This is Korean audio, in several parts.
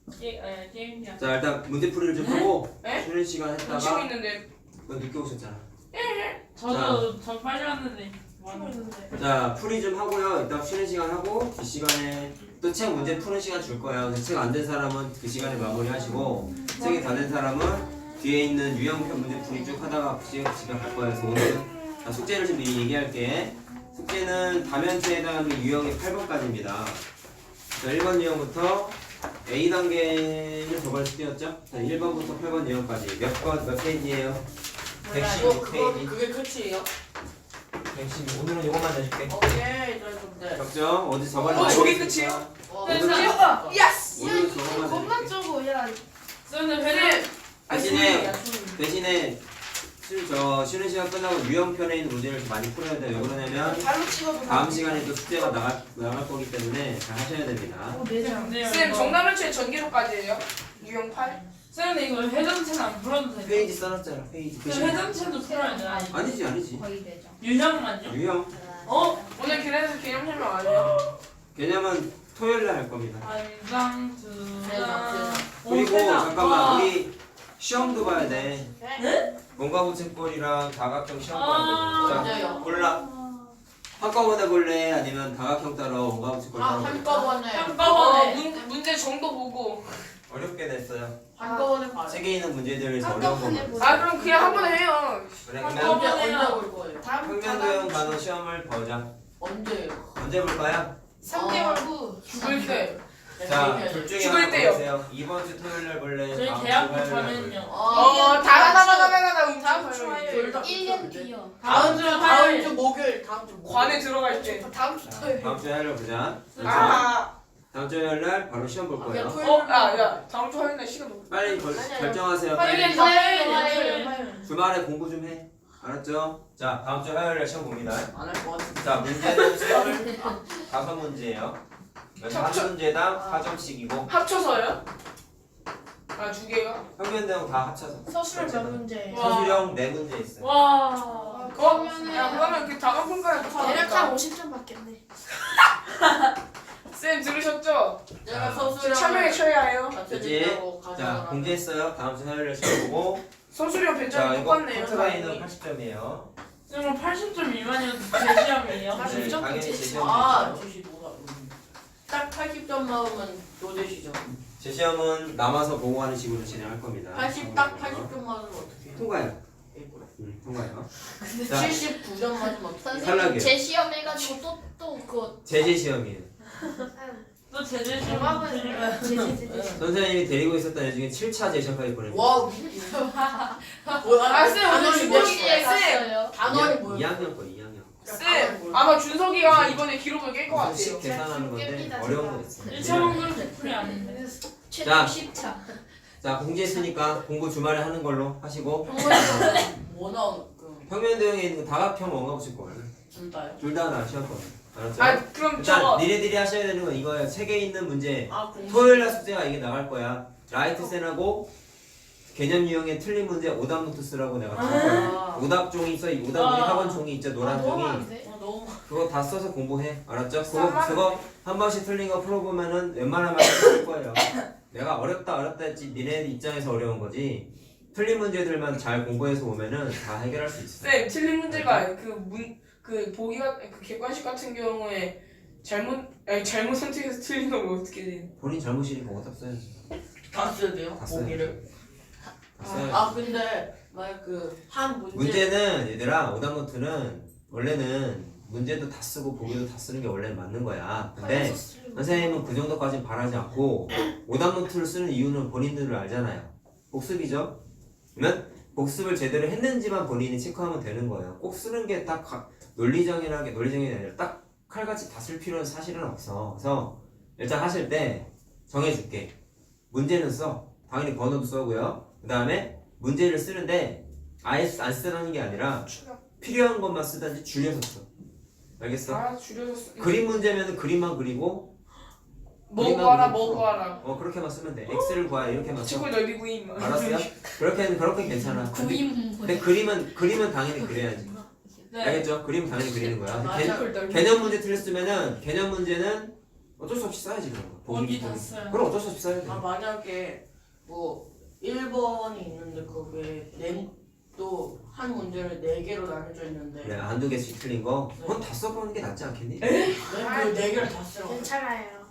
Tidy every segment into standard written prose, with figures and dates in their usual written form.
게임이야. 자 일단 문제풀이를 좀 하고 네? 쉬는 시간 치고 했다가 있는데. 너 늦게 오셨잖아. 저 빨리 왔는데. 치고 있는데. 자 풀이 좀 하고요. 이따 쉬는 시간 하고 그 시간에 또 책 문제 푸는 시간 줄 거예요. 책 안 된 사람은 그 시간에 마무리하시고 책이 다 된 사람은 뒤에 있는 유형편 문제 풀이 쭉 하다가 집에 갈 거예요. 그래서 오늘은 숙제를 좀 미리 얘기할게. 숙제는 다면체에 해당하는 유형이 8번까지입니다. 자 1번 유형부터 A단계는 저번에 숙제였죠? 자 1번부터 8번 유형까지 몇 페이지예요? 116페이지. 그게 끝이에요? 116. 오늘은 이것만 내줄게. 오케이, 좀 적정. 어디 저번에 저게 많이 끝이에요? 오늘은 예스! 오늘은 저것만 겁나 내줄게. 쪼고 야 쌤은 회장. 대신에 쉬는 시간 끝나고 유형편에 있는 문제를 좀 많이 풀어야 돼요. 왜 그러냐면 발로 찍어도 다음 시간에 또 숙제가 나갈 거기 때문에 잘 하셔야 됩니다. 내장 쌤 정답면체 전기로까지예요? 유형 8? 쌤 이거 회전체는 안 풀어도 돼. 페이지 써놨잖아. 페이지. 쌤 회전체도 풀어야 돼. 아니지. 거의 되죠. 유형만요? 유형 오늘 그래서 개념 설명 안 해요? 개념은 토요일 날 할 겁니다. 한장 두장. 그리고 잠깐만 우리 시험도 봐야 돼. 네? 원가부채꼴이랑 다각형 시험 봐야 돼. 언제요? 자, 골라. 한꺼번에 볼래? 아니면 다각형 따라 원가부채꼴 따라 볼래? 한꺼번에. 한꺼번에. 문제 정도 보고. 어렵게 냈어요. 한꺼번에 봐요. 책에 있는 문제들에서 어려운 한꺼번에 것만. 보자. 그럼 그냥 한 번에 해요. 그래 한꺼번에. 그러면 언제 올 거예요? 다음 평면도형 단어 시험을 보자. 언제요? 언제 볼 거야? 3개월 후 죽을 때. 자, 둘 중에 죽을 하나 때요. 고르세요. 이번 주 토요일 날 볼래? 저희 다음 주 대학교 화요일 날 볼래? 가면요. 다가다가다가다가 다음 주 움직여요. 화요일. 다 1년 뒤요. 다음 주 목요일. 다음 주 목요일. 관에 들어갈 때. 다음 주 토요일. 다음 주 화요일 보자. 아. 다음 주 화요일 날 바로 시험 볼 거예요. 야, 다음 주 화요일 날 시간 없어. 빨리 결정하세요. 화요일, 빨리. 화요일. 주말에 공부 좀 해. 알았죠? 자, 다음 주 화요일 날 시험 봅니다. 안할 것 같은데. 자, 문제는 수열 5문제예요. 한 문제당 4점씩이고 합쳐서요? 두 개가? 평면대형 다 합쳐서. 서술 몇 문제? 와. 서술형 4문제 있어요. 와. 그러면 그 다각분까지 대략 한 50점 받겠네. 쌤 들으셨죠? 내가 서술형 참여에 쳐야 해요. 그치? 자, 공지했어요. 다음 주 화요일 날 시험 보고. 서술형 자, 배짱이 이거 똑같네요. 커트라인은 80점이에요. 쌤은 80점 미만이어도 제 시험이에요. 아, 네, 무조건 당연히 제시. 제 시험. 아, 제시 뭐가? 딱 80점 나오면 노제시죠. 제 시험은 남아서 보고하는 식으로 진행할 겁니다. 80딱 80점 맞으면 어떻게 해요? 통과요. 통과요. 자, 79점 맞으면 어떻게 해요? 탈락이에요. 제 시험 해가지고 또 그거 제재 시험이에요. 또 제재 시험 대박은 틀리면 제제. 선생님이 데리고 있었던 애 중에 7차 제시험까지 보냅니다. 와, 뭐야? 쌤, 오늘 단원이 주보시에 뭐였어요? 단원이 뭐예요? 2학년 거 2학년. 쌤, 아마 준석이가 이번에 기록을 깰 것 같아요. 무슨 계산하는 건데 깹니다, 어려운 거 제가. 있어. 1차 공부는 100%이 아닌데. 자. 최종 10차. 자, 공지했으니까 공부 주말에 하는 걸로 하시고 평소에 뭐 나오는 그 평면도형에 있는 다각형 원가 보실 거예요. 둘 다요? 둘 다 나 시험 거. 알았죠? 그럼 일단 저거 니네들이 하셔야 되는 건 이거예요. 책에 있는 문제. 아, 공부. 토요일 날 숙제가 이게 나갈 거야. 라이트 쌤하고 개념 유형의 틀린 문제 오답 노트 쓰라고 내가 줄 거야. 아, 오답 종이 있어. 이 오답 우리 학원 종이 있죠. 노란 종이. 너무 그거 다 써서 공부해. 알았죠? 쌈만 그거 한 번씩 틀린 거 풀어보면은 웬만하면 쓸 거예요. 내가 어렵다 했지 니네 입장에서 어려운 거지. 틀린 문제들만 잘 공부해서 오면은 다 해결할 수 있어. 쌤 틀린 문제가 그 보기가 그 객관식 같은 경우에 잘못 선택해서 틀린 거면 어떻게 돼? 본인 잘못이니까 오답 써야지. 다 써야 돼요? 다 써야 보기를? 다 써야지. 아, 근데 만약 그한 문제 문제는 얘들아 오답 노트는 원래는 문제도 다 쓰고 보기도 다 쓰는 게 원래는 맞는 거야. 근데 선생님은 그 정도까지는 바라지 않고 오답 노트를 쓰는 이유는 본인들을 알잖아요. 복습이죠. 그러면 복습을 제대로 했는지만 본인이 체크하면 되는 거예요. 꼭 쓰는 게 딱 논리정이 아니라 딱 칼같이 다 쓸 필요는 사실은 없어. 그래서 일단 하실 때 정해줄게. 문제는 써. 당연히 번호도 써고요. 그 다음에 문제를 쓰는데 아예 안 쓰라는 게 아니라 필요한 것만 쓰든지 줄여서 써. 알겠어? 줄여서 쓰. 그림 문제면 그림만 그리고 뭐 구하라. 그렇게만 쓰면 돼. x를 구하라 이렇게만 써. 축구 넓이 구임. 알았어요? 그렇게 괜찮아. 근데 그림은 당연히 그려야지. 네. 알겠죠? 그림은 당연히 그리는 거야. 맞아. 개념 문제 틀렸으면은 개념 문제는 어쩔 수 없이 써야지 그런 거. 보기 다 써요. 그럼 어쩔 수 없이 써야 돼. 아 만약에 뭐 1번이 있는데 거기에 또 한 문제를 4개로 나눠져 있는데 그래 한두 개씩 틀린 거 그건 다 써보는 게 낫지 않겠니? 그 4개를 다 쓰라고. 괜찮아요.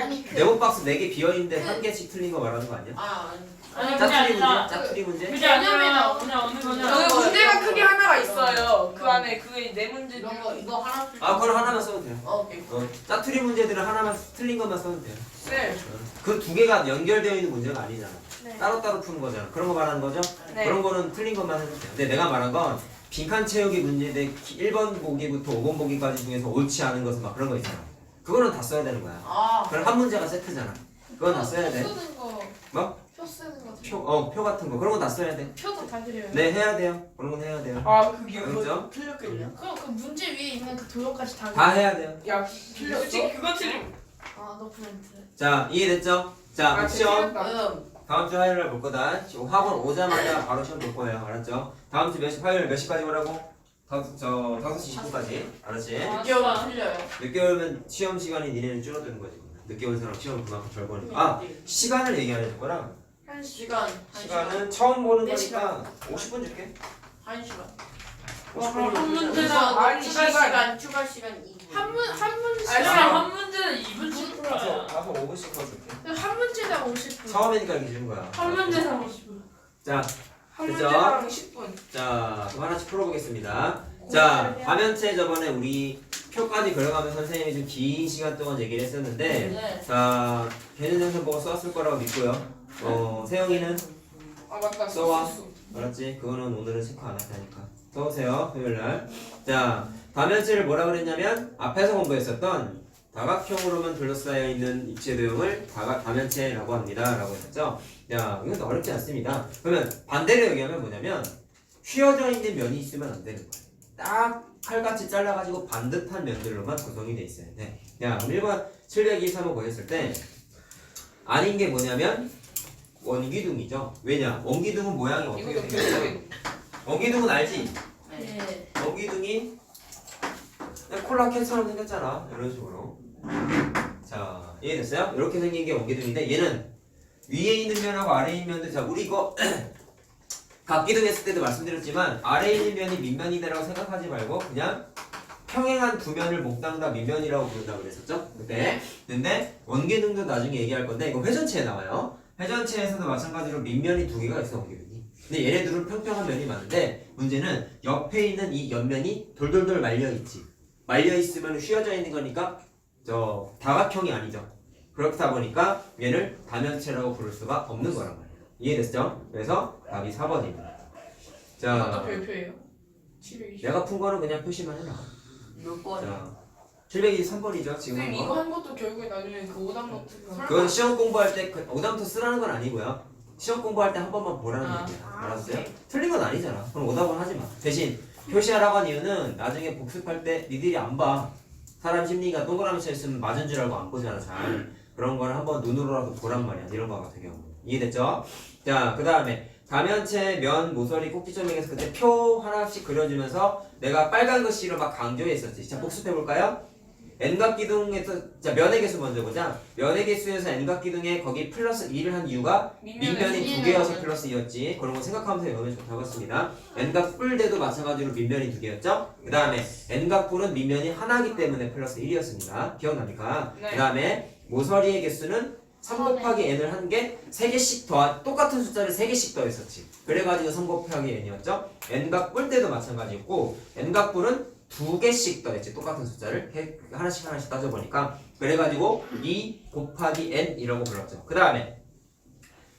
아니 그 네모 박스 4개 비어있는데 한 개씩 틀린 거 말하는 거 아니야? 아 아니 그게 짜투리 문제? 아니라 짜투리 문제? 그게 아니라 그냥 어느 거냐. 그 문제가 크게 하나가 있어요. 그 안에 그게 4문제 이런 거 이거 하나 쓸 아 그걸 하나만 써도 돼요. 오케이. 짜투리 문제들은 하나만 틀린 것만 써도 돼요. 네. 그 2개가 연결되어 있는 문제가 아니잖아. 네. 따로따로 푸는 거잖아. 그런 거 말하는 거죠? 네. 그런 거는 틀린 것만 해도 돼요. 근데 내가 말한 건 빈칸 채우기 문제인데 1번 보기부터 5번 보기까지 중에서 옳지 않은 것은 막 그런 거 있잖아. 그거는 다 써야 되는 거야. 아 그럼 한 문제가 세트잖아. 그건 다 써야 돼. 표 쓰는 거. 뭐? 표 쓰는 거. 표 같은 거. 그런 건 다 써야 돼. 표도 다 그려요. 네, 해야 돼요. 그런 건 해야 돼요. 아 그게 알겠죠? 틀렸겠냐? 그럼 그 문제 위에 있는 그 도형까지 다 다 그려요. 해야 돼요. 야 틀렸어? 솔직히 그거 틀림. 아 노프멘트. 자, 이해됐죠? 자, 아 시험. 틀렸다. 다음 주 화요일 날 볼 거다. 학원 오자마자 바로 시험 볼 거예요. 알았죠? 다음 주 화요일 몇 시까지 오라고? 5시 20분까지. 알았지? 아, 6개월은 틀려요. 늦게 오면 시험 시간이 니네는 줄어드는 거지. 늦게 온 사람 시험 그만큼 덜 보니까. 아, 시간을 얘기 안 해줬구나. 한 시. 시간 시간은 처음 보는 네 거니까 50분 줄게. 1시간. 와, 그럼 한 50분. 문제당 아니, 추가 시간 2분. 한 문제. 아니, 그냥 한 문제는 2분씩 풀어요. 가서 5분씩 더 줄게. 한 문제당 50분. 처음이니까 이렇게 주는 거야. 한 문제당 50분. 자, 한 됐죠? 문제당 10분. 자, 그럼 하나씩 풀어보겠습니다. 자, 화면체 저번에 우리 표까지 그려가면 선생님이 좀 긴 시간 동안 얘기를 했었는데, 네. 자, 걔는 영상 보고 써왔을 거라고 믿고요. 세영이는 아 맞다. 써와. 소스. 알았지? 그거는 오늘은 체크 안 할 테니까. 써오세요, 토요일날. 자, 화면체를 뭐라 그랬냐면, 앞에서 공부했었던 다각형으로만 둘러싸여 있는 입체 도형을 다면체라고 합니다. 라고 했었죠? 야, 이건 어렵지 않습니다. 그러면 반대로 얘기하면 뭐냐면, 휘어져 있는 면이 있으면 안 되는 거예요. 딱 칼같이 잘라가지고 반듯한 면들로만 구성이 돼 있어야 돼. 야, 그럼 1번 723호 보였을 때 아닌 게 뭐냐면 원기둥이죠. 왜냐? 원기둥은 모양이 어떻게 이거 생겼어? 결국엔 원기둥은 알지? 네. 원기둥이 그냥 콜라 캔처럼 생겼잖아. 이런 식으로. 자, 이해됐어요? 이렇게 생긴 게 원기둥인데 얘는 위에 있는 면하고 아래에 있는 면들, 자, 우리 이거 각기둥 했을 때도 말씀드렸지만 아래에 있는 면이 밑면이다라고 생각하지 말고 그냥 평행한 두 면을 몽땅 다 밑면이라고 부른다고 그랬었죠? 그때. 근데 원기둥도 나중에 얘기할 건데 이거 회전체에 나와요. 회전체에서도 마찬가지로 밑면이 2개가 있어, 원기둥이. 근데 얘네들은 평평한 면이 많은데 문제는 옆에 있는 이 옆면이 돌돌돌 말려있지. 말려있으면 휘어져 있는 거니까 저 다각형이 아니죠. 그렇다 보니까 얘를 다면체라고 부를 수가 없는 거란 말이에요. 이해됐죠? 그래서 답이 4번입니다. 아까 자, 별표예요. 720. 내가 푼 거는 그냥 표시만 해놔. 몇 번이야? 자, 723번이죠, 지금 한 선생님 이거 거. 한 것도 결국에 나중에 그 오답 노트 그건 시험 공부할 때 오답부터 쓰라는 건 아니고요. 시험 공부할 때 한 번만 보라는 아, 얘기야. 아, 알았어요? 오케이. 틀린 건 아니잖아. 그럼 오답은 하지 마. 대신 표시하라고 한 이유는 나중에 복습할 때 니들이 안 봐. 사람 심리가 동그라미 쳐 있으면 맞은 줄 알고 안 보잖아, 잘. 그런 거를 한번 눈으로라도 보란 말이야. 이런 거 같은 경우. 이해됐죠? 자, 그 다음에 다면체, 면, 모서리, 꼭지점에서 그때 표 하나씩 그려주면서 내가 빨간 글씨로 막 강조했었지. 자, 복습해볼까요? N각기둥에서, 자, 면의 개수 먼저 보자. 면의 개수에서 N각기둥에 거기 플러스 2를 한 이유가 밑면이 2개여서 플러스 2였지. 그런 거 생각하면서 외우면 좋다고 했습니다. N각 뿔대도 마찬가지로 밑면이 2개였죠. 그 다음에 N각 뿔은 밑면이 하나이기 때문에 플러스 1이었습니다. 기억납니까? 네. 그 다음에 모서리의 개수는 3 곱하기 n을 한 게 3개씩 더 똑같은 숫자를 3개씩 더했었지. 그래가지고 3 곱하기 n이었죠. n각 뿔때도 마찬가지였고 n각 뿔은 2개씩 더했지. 똑같은 숫자를 하나씩 따져보니까 그래가지고 2 곱하기 n이라고 불렀죠. 그 다음에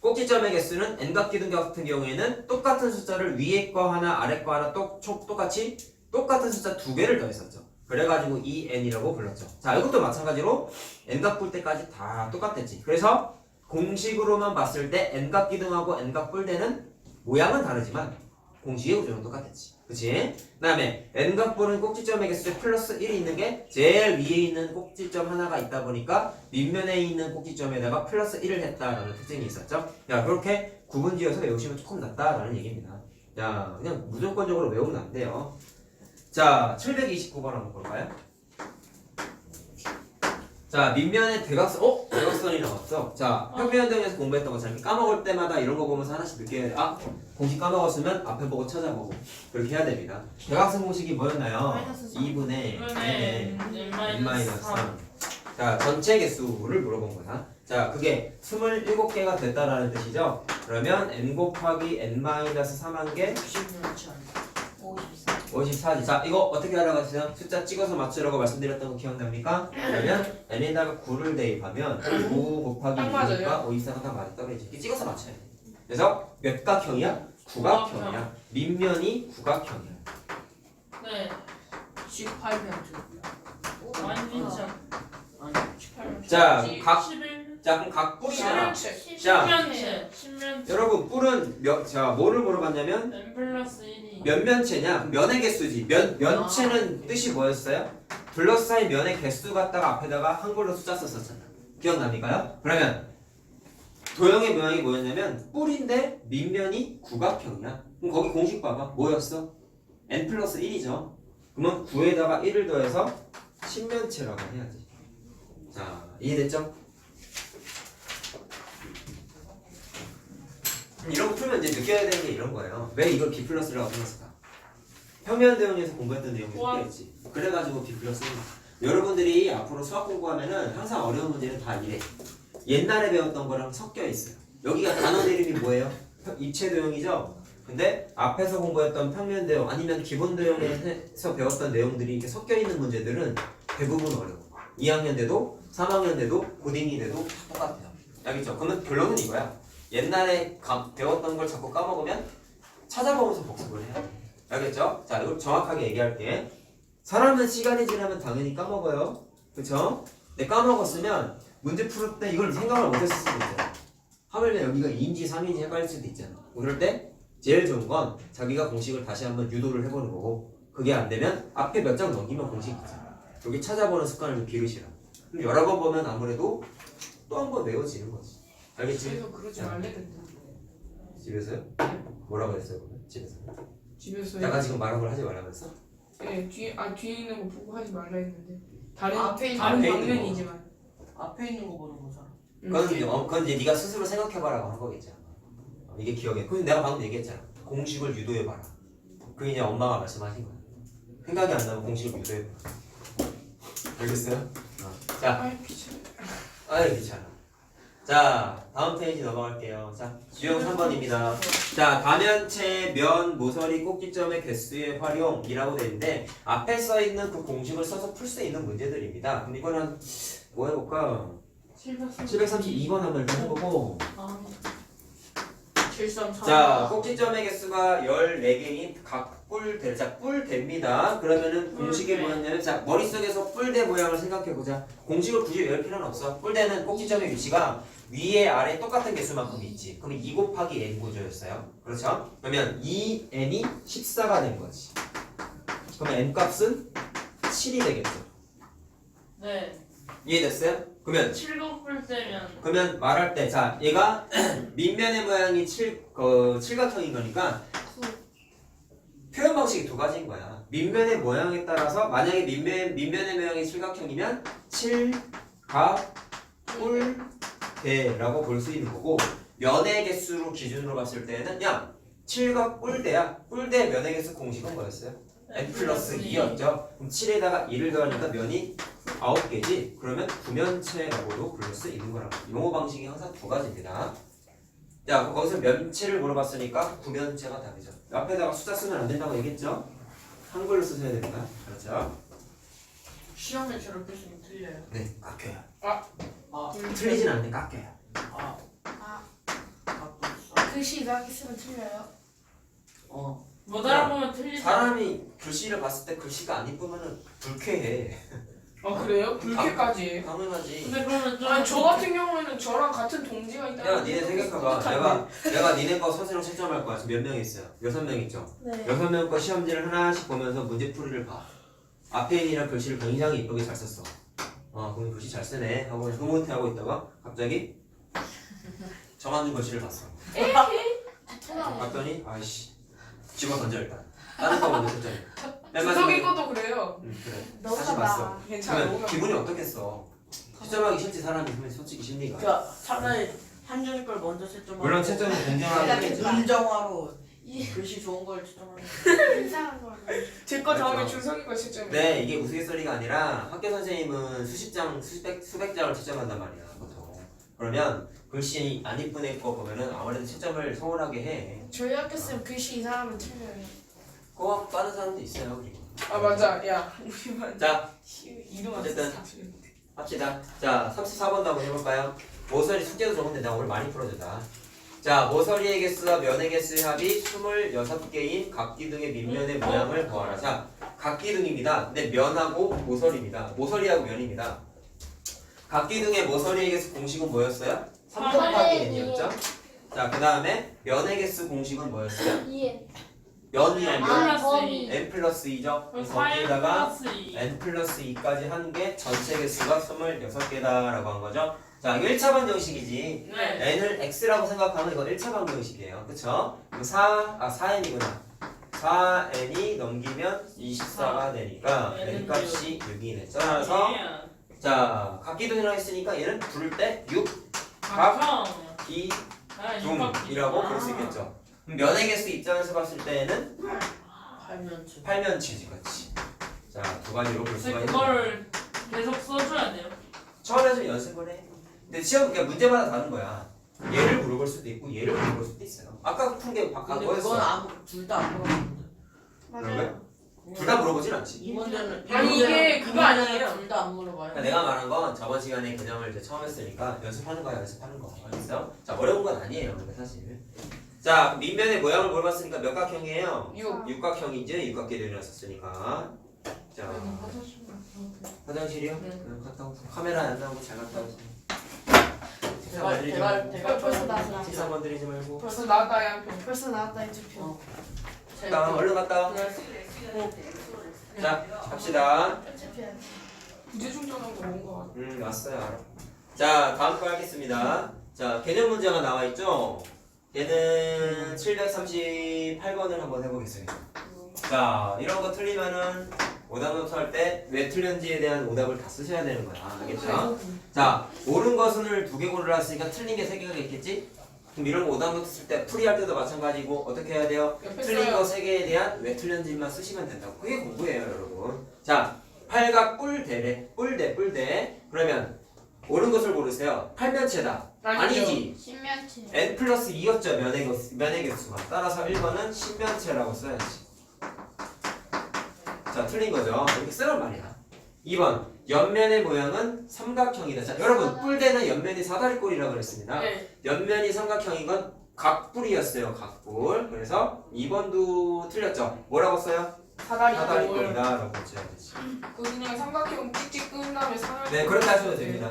꼭지점의 개수는 n각 기둥 같은 경우에는 똑같은 숫자를 위에 거 하나 아래 거 하나 똑같이 똑같은 숫자 2개를 더했었죠. 그래가지고 EN이라고 불렀죠. 자, 이것도 마찬가지로 N각 뿔 때까지 다 똑같았지. 그래서 공식으로만 봤을 때 N각 기둥하고 N각 뿔대는 모양은 다르지만 공식의 구조는 똑같았지. 그치? 그 다음에 N각 뿔은 꼭지점의 개수에 플러스 1이 있는 게 제일 위에 있는 꼭지점 하나가 있다 보니까 밑면에 있는 꼭지점에다가 플러스 1을 했다라는 특징이 있었죠. 자, 그렇게 구분지어서 외우시면 조금 낫다라는 얘기입니다. 자, 그냥 무조건적으로 외우면 안 돼요. 자, 729번 한번 볼까요? 자, 밑면에 대각선, 대각선이 나왔어. 자, 평면대응에서 공부했던 것처럼 까먹을 때마다 이런 거 보면서 하나씩 느껴야 돼. 아, 공식 까먹었으면 앞에 보고 찾아보고 그렇게 해야 됩니다. 대각선 공식이 뭐였나요? 마이너스 3. 2분의 이번에 n-3. 자, 전체 개수를 물어본 거야. 자, 그게 27개가 됐다라는 뜻이죠. 그러면 n 곱하기 n-3한 개 10년치 아니야 54 54지. 자, 이거 어떻게 알아가시죠? 숫자 찍어서 맞추라고 말씀드렸던 거 기억납니까? 그러면 n에다가 9를 대입하면 9 곱하기 딱 맞아요. 2니까 54가 딱 맞아 떨어지지. 이렇게 찍어서 맞춰야 돼. 그래서 몇 각형이야? 구각형이야. 밑면이 구각형이야. 네. 18년치 아니죠. 아니 18년. 자, 각 11. 자, 그럼 각 뿔이잖아. 십면체. 자. 10면체. 10면체. 여러분, 뿔은 자, 뭐를 물어봤냐면 n 플러스 1이. 몇 면체냐? 면의 개수지. 면체는 뜻이 뭐였어요? 플러스 사인 면의 개수 갖다가 앞에다가 한글로 숫자 썼었잖아. 기억납니까요? 그러면 도형의 모양이 뭐였냐면 뿔인데 밑면이 구각형이야. 그럼 거기 공식 봐봐. 뭐였어? n 플러스 1이죠. 그러면 9에다가 1을 더해서 10면체라고 해야지. 자, 이해됐죠? 이런 거 풀면 이제 느껴야 되는 게 이런 거예요. 왜 이걸 B 플러스라고 불렀을까? 평면 대응에서 공부했던 내용이 느껴있지. 그래가지고 B 플러스는 여러분들이 앞으로 수학 공부하면은 항상 어려운 문제는 다 이래. 옛날에 배웠던 거랑 섞여 있어요. 여기가 단원 이름이 뭐예요? 입체 대응이죠. 근데 앞에서 공부했던 평면 대응 아니면 기본 대응에서 배웠던 내용들이 이렇게 섞여 있는 문제들은 대부분 어려워. 2학년 돼도 3학년 돼도 고딩이 돼도 다 똑같아요. 알겠죠? 그러면 결론은 이거야. 옛날에 배웠던 걸 자꾸 까먹으면 찾아보면서 복습을 해야 돼. 알겠죠? 자, 이걸 정확하게 얘기할게. 사람은 시간이 지나면 당연히 까먹어요. 그쵸? 근데 까먹었으면 문제 풀을 때 이걸 생각을 못했을 수도 있잖아. 하물며 여기가 2인지 3인지 헷갈릴 수도 있잖아. 그럴 때 제일 좋은 건 자기가 공식을 다시 한번 유도를 해보는 거고, 그게 안 되면 앞에 몇 장 넘기면 공식이 있잖아. 여기 찾아보는 습관을 좀 기르시라. 그럼 여러 번 보면 아무래도 또 한 번 외워지는 거지. 알겠지? 집에서 그러지 말래던데. 집에서요? 뭐라고 했어요? 그러면? 집에서? 집에서. 내가 지금 말한 걸 하지 말라고 했어? 네, 뒤에 있는 거 보고 하지 말라 했는데. 다른 앞에 있는 다른 앞에 있는 방면이지만. 앞에 있는 거 보는 거잖아 그건 이제 네가 스스로 생각해봐라고 한 거겠지. 이게 기억에. 근데 내가 방금 얘기했잖아. 공식을 유도해봐라. 그게 이제 엄마가 말씀하신 거야. 생각이 안 나면 공식을 유도해봐라. 알겠어요? 자, 아이 귀찮아. 아이 귀찮아. 자, 다음 페이지 넘어갈게요. 자, 유형 3번입니다. 자, 다면체, 면, 모서리, 꼭지점의 개수의 활용이라고 되어 있는데 앞에 써 있는 그 공식을 써서 풀 수 있는 문제들입니다. 그럼 이거는 뭐 해볼까? 732번 한번 일단 해보고. 733 자, 꼭지점의 개수가 14개인 각뿔대. 자, 뿔대입니다. 그러면은 공식이 뭐였냐면, 자, 머릿속에서 뿔대 모양을 생각해보자. 공식을 굳이 외울 필요는 없어. 뿔대는 꼭지점의 위치가 위에 아래 똑같은 개수만큼 있지. 그러면 2 곱하기 n 구조였어요. 그렇죠? 그러면 2n이 14가 된 거지. 그러면 n 값은 7이 되겠죠. 네. 이해됐어요? 그러면 7곱을 떼면. 그러면 말할 때, 자, 얘가 밑면의 모양이 칠각형인 거니까 표현 방식이 두 가지인 거야. 밑면의 모양에 따라서 만약에 밑면의 모양이 칠각형이면 칠각뿔대라고 볼 수 있는 거고, 면의 개수로 기준으로 봤을 때는 야, 칠각뿔대야. 뿔대 면의 개수 공식은 뭐였어요? n 플러스 2였죠. 그럼 7에다가 2를 더하니까 면이 9개지. 그러면 구면체라고도 부를 수 있는 거라고. 용어 방식이 항상 두 가지입니다. 자, 거기서 면체를 물어봤으니까 구면체가 답이죠. 앞에다가 숫자 쓰면 안 된다고 얘기했죠? 한글로 쓰셔야 됩니다. 그렇죠? 시험에 저렇게 쓰면 틀려요 네, 깎여요. 틀리진 않는데 깎여요. 갖고 있어 글씨 이상하게 쓰면 틀려요. 못 알아보면 틀리죠. 사람이 글씨를 봤을 때 글씨가 안 이쁘면은 불쾌해. 그래요? 불쾌까지 해요? 당연하지. 근데 그러면 좀. 아니 저 같은 경우에는 저랑 같은 동지가 있다. 야, 니네 생각해봐. 내가 니네 거 선생님 채점할 거야. 지금 몇 명 있어요? 6명 있죠? 네. 6명 거 시험지를 하나씩 보면서 문제풀이를 봐. 앞에 있는 글씨를 굉장히 이쁘게 잘 썼어. 그럼 글씨 잘 쓰네 하고 흐뭇해 하고 있다가 갑자기 정한준 글씨를 봤어. 봤더니 아이씨 집어 던져 일단. 다른 거 먼저 채점해. 주석이 것도 그래요. 그래. 너무 다시 잘나. 봤어. 괜찮아. 그러면 기분이 어떻겠어? 채점하기 싫지 사람이 솔직히 심리가. 그러니까 차라리 한준이 걸 먼저 채점하고 물론 채점은 공정하게 인정화로 이 글씨 좋은 걸 채점하는. 이상한 걸. 제거 다음에 그렇죠. 준석이 거 채점. 네, 이게 우스갯소리가 아니라 학교 선생님은 수백 장을 채점한단 말이야, 보통. 그러면 글씨 안 이쁜 애 거 보면은 아무래도 채점을 서운하게 해. 저희 학교 쌤 글씨 이상하면 틀려요. 그거 빠른 사람도 있어요, 그리고. 아 맞아. 야 우리만 자, 이름 안 어쨌든. 다 틀렸는데. 합시다. 자, 34번도 한번 해볼까요? 모서리 숙제도 적은데 나 오늘 많이 풀어준다. 자, 모서리의 개수와 면의 개수의 합이 26개인 각기둥의 밑면의 모양을 보아라. 자, 각기둥입니다. 근데 면하고 모서리입니다. 모서리하고 면입니다. 각기둥의 모서리의 개수 공식은 뭐였어요? 3 곱하기 n이었죠? 자, 그 다음에 면의 개수 공식은 뭐였어요? 2에. 면이 n 아니라 플러스 2 n 플러스 2죠? 그럼 4n 거기에다가 플러스 2 n 플러스 2까지 한 게 전체 개수가 26개다라고 한 거죠. 자, 이거 1차 방정식이지. 네 n을 x라고 생각하면 이거 1차 방정식이에요. 그쵸? 그럼 4n이구나. 4n이 넘기면 24가 되니까 n 값이 6이네. 따라서 자, 각기둥이라고 했으니까 얘는 부를 때 6, 각형 둥이라고 부를 수 있겠죠. 그럼 면의 개수 입장에서 봤을 때는 8면체. 8면치지, 그렇지. 자, 두 가지로 볼 수가 근데 있는 그거를 계속 써줘야 돼요 처음에 좀 연습을 해. 근데 시험 그러니까 문제마다 다른 거야. 얘를 물어볼 수도 있고 얘를 물어볼 수도 있어요. 아까 푼게 근데 바꿔였어. 그건 둘 다 안 물어봤는데. 맞아요. 둘 다 물어보진 않지. 이 문제는 아니, 이게 그거 아니에요. 둘 다 안 물어봐요. 그러니까 내가 말한 건 저번 시간에 개념을 이제 처음 했으니까 연습하는 거야, 연습하는 거. 알겠어요? 자, 어려운 건 아니에요, 근데 사실. 자, 밑면의 모양을 물어봤으니까 몇 각형이에요? 6. 육각형이지, 육각기둥이었으니까. 자, 화장실이요? 네. 갔다 오세요. 카메라 안 나오고 잘 갔다 오세요. 책상 대갈 건드리지 대갈 말고. 대갈 벌써 나왔다. 책상 건드리지 말고. 벌써 나왔다 야 표. 벌써 나왔다 이제 표. 자, 얼른 갔다 와. 자, 갑시다. 편집해야 돼. 부재 충전한 거 뭔가 같아. 왔어요, 알아. 자, 다음 거 하겠습니다. 자, 개념 문제가 나와 있죠? 얘는 738번을 한번 해보겠습니다. 자, 이런 거 틀리면은 오답 노트 할 때 왜 틀렸는지에 대한 오답을 다 쓰셔야 되는 거야. 알겠죠? 자, 옳은 것을 2개 고르라했으니까 틀린 게 3개가 있겠지? 그럼 이런 거 오답 노트 쓸 때 풀이할 때도 마찬가지고 어떻게 해야 돼요? 옆에 틀린 써요. 거 3개에 대한 왜 틀렸는지만 쓰시면 된다고. 그게 공부예요, 여러분. 자, 팔각 뿔대래. 뿔대. 그러면 옳은 것을 고르세요. 팔면체다. 아니죠. 아니지. 신면체. n 플러스 2였죠, 면의 개수가. 따라서 1번은 신면체라고 써야지. 자, 틀린 거죠. 이렇게 쓰란 말이야. 2번, 옆면의 모양은 삼각형이다. 자, 여러분, 뿔대는 옆면이 사다리꼴이라고 그랬습니다. 네. 옆면이 삼각형인 건 각뿔이었어요, 각뿔. 그래서 2번도 틀렸죠. 뭐라고 써요? 사다리꼴이다 라고 써야 되지. 그 그냥 삼각형 찍찍 끈 다음에 사각. 네, 그렇게 하셔도 됩니다.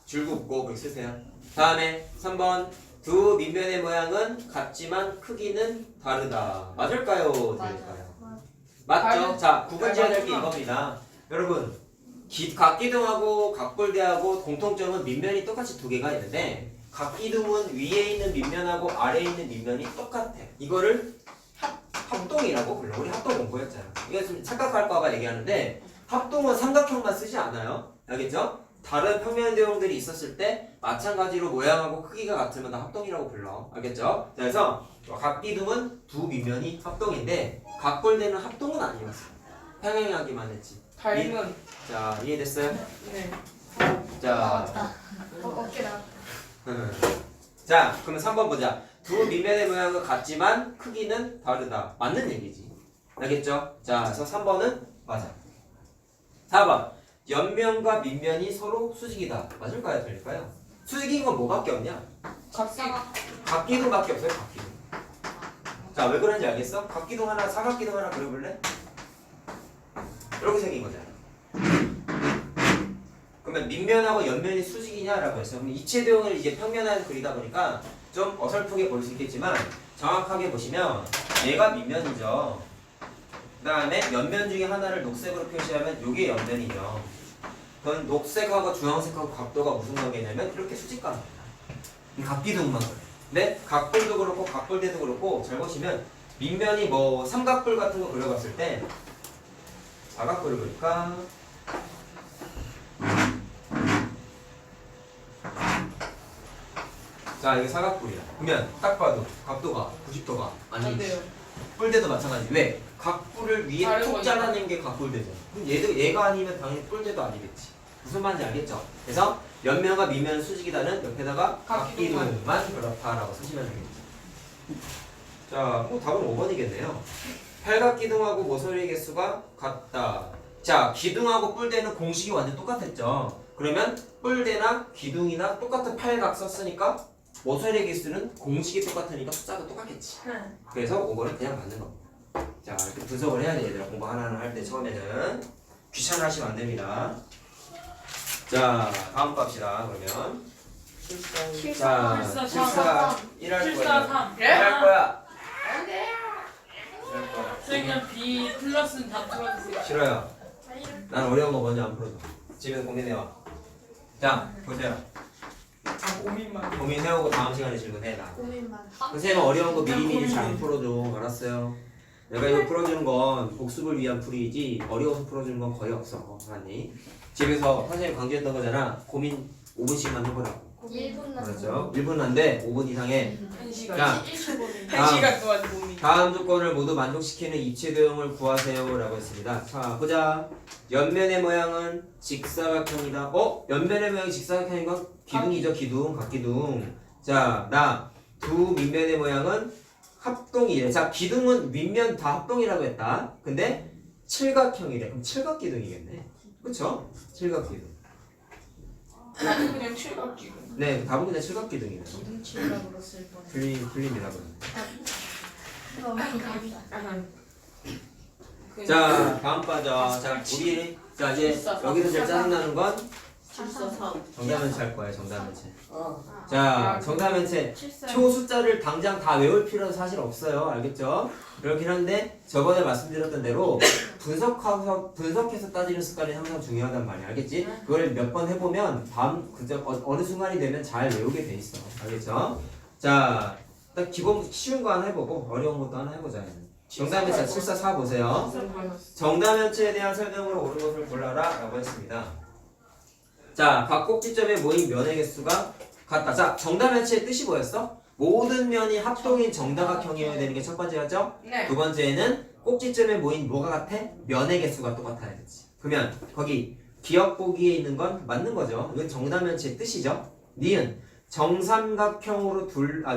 줄 긋고 그렇게 쓰세요. 다음에 3번, 두 밑면의 모양은 같지만 크기는 다르다. 맞을까요? 틀릴까요? 맞죠? 자, 구분 지어야 될 게 이겁니다. 여러분, 각기둥하고 각뿔대하고 공통점은 밑면이 똑같이 2개가 있는데 각기둥은 위에 있는 밑면하고 아래에 있는 밑면이 똑같아. 이거를 합동이라고 불러. 우리 합동 공부했잖아. 이거 좀 착각할까봐 얘기하는데 합동은 삼각형만 쓰지 않아요. 알겠죠? 다른 평면 대형들이 있었을 때 마찬가지로 모양하고 크기가 같으면 다 합동이라고 불러. 알겠죠? 자, 그래서 각기둥은 두 밑면이 합동인데 각뿔대는 합동은 아니었어. 평행하기만 했지. 닮은. 자, 이해됐어요? 네. 자, 어깨라. 자, 그러면 3번 보자. 두 밑면의 모양은 같지만 크기는 다르다. 맞는 얘기지. 알겠죠? 자, 그래서 3번은 맞아. 4번. 옆면과 밑면이 서로 수직이다. 맞을까요? 틀릴까요? 수직인 건 뭐밖에 없냐? 각기둥밖에 없어요. 각기둥. 자, 왜 그런지 알겠어? 각기둥 하나, 사각기둥 하나 그려볼래? 이렇게 생긴 거잖아. 그러면 밑면하고 옆면이 수직이냐라고 했어요. 그럼 이체대형을 이제 평면하게 그리다 보니까 좀 어설프게 보일 수 있겠지만 정확하게 보시면 얘가 밑면이죠. 그 다음에 옆면 중에 하나를 녹색으로 표시하면 이게 옆면이죠. 그건 녹색하고 주황색하고 각도가 무슨 관계냐면 이렇게 수직관계입니다. 각기둥만 그래. 근데 각뿔도 그렇고 각뿔대도 그렇고 잘 보시면 밑면이 뭐 삼각뿔 같은 거 그려봤을 때 사각뿔을 그릴까? 자 이거 사각뿔이야. 그러면 딱 봐도 각도가 90도가 안 아니 돼요. 뿔대도 마찬가지. 왜? 각뿔을 위에 다른 톡 거니까. 잘라낸 게 각뿔대죠. 그럼 얘가 아니면 당연히 뿔대도 아니겠지. 무슨 말인지 알겠죠? 그래서 옆면과 밑면 수직이다는 옆에다가 각기둥만. 각기둥만 그렇다라고 쓰시면 되겠죠. 자, 뭐 답은 5번이겠네요. 팔각기둥하고 모서리 개수가 같다. 자, 기둥하고 뿔대는 공식이 완전 똑같았죠. 그러면 뿔대나 기둥이나 똑같은 팔각 썼으니까 모서리 개수는 공식이 똑같으니까 숫자도 똑같겠지. 그래서 5번은 그냥 맞는 겁니다. 자, 이렇게 분석을 해야 돼, 얘들아. 공부 하나하나 할 때 처음에는 귀찮아 하시면 안 됩니다. 자, 다음 갑시다. 그러면 자, 743. 1 할 거야. 743. 1 할 거야. 선생님 B 플러스는 다 풀어주세요. 싫어요. 난 어려운 거 먼저 안 풀어줘. 집에서 고민해와. 자, 보세요. 아 고민만. 고민해오고 다음 시간에 질문해. 나. 고민만. 선생님 어려운 거 미리미리 잘 풀어줘. 알았어요? 내가 이거 풀어주는 건 복습을 위한 풀이지 어려워서 풀어주는 건 거의 없어. 아니 집에서 선생님 강조했던 거잖아. 고민 5분씩만 해보라고. 1분 남. 그렇죠? 1분 한데 5분 이상에 1시간. 자, 1초 1시간 동안 고민. 다음 조건을 모두 만족시키는 입체 도형을 구하세요 라고 했습니다. 자 보자. 옆면의 모양은 직사각형이다. 옆면의 모양이 직사각형인 건 기둥이죠. 기둥, 각기둥. 자, 두 밑면의 모양은 합동이래. 자, 기둥은 밑면 다 합동이라고 했다. 근데 칠각형이래. 그럼 칠각기둥이겠네. 그쵸? 칠각기둥. 나도 그냥 칠각기둥. 네, 답은 그냥 칠각기둥이네. 기둥칠이라고 쓸 뻔해. 틀립니다. 그럼. 자. 자, 다음 빠져. 자, 우리 자 이제 여기서 제일 짜증나는 건 743. 정답면체 할 거예요. 정답면체. 어. 자, 정답면체. 표 숫자를 당장 다 외울 필요는 사실 없어요. 알겠죠? 그렇긴 한데 저번에 말씀드렸던 대로 분석해서 따지는 습관이 항상 중요하단 말이야. 알겠지? 그걸 몇 번 해보면 다음 어느 순간이 되면 잘 외우게 돼 있어. 알겠죠? 자, 딱 기본 쉬운 거 하나 해보고 어려운 것도 하나 해보자. 정답면체 744 보세요. 정답면체에 대한 설명으로 옳은 것을 골라라 라고 했습니다. 자, 각 꼭지점에 모인 면의 개수가 같다. 자, 정답면체의 뜻이 뭐였어? 모든 면이 합동인 정다각형이어야 되는 게 첫 번째였죠? 네. 두 번째는 꼭지점에 모인 뭐가 같아? 면의 개수가 똑같아야 되지. 그러면 거기 기억 보기에 있는 건 맞는 거죠. 이건 정답면체의 뜻이죠. 니은 정삼각형으로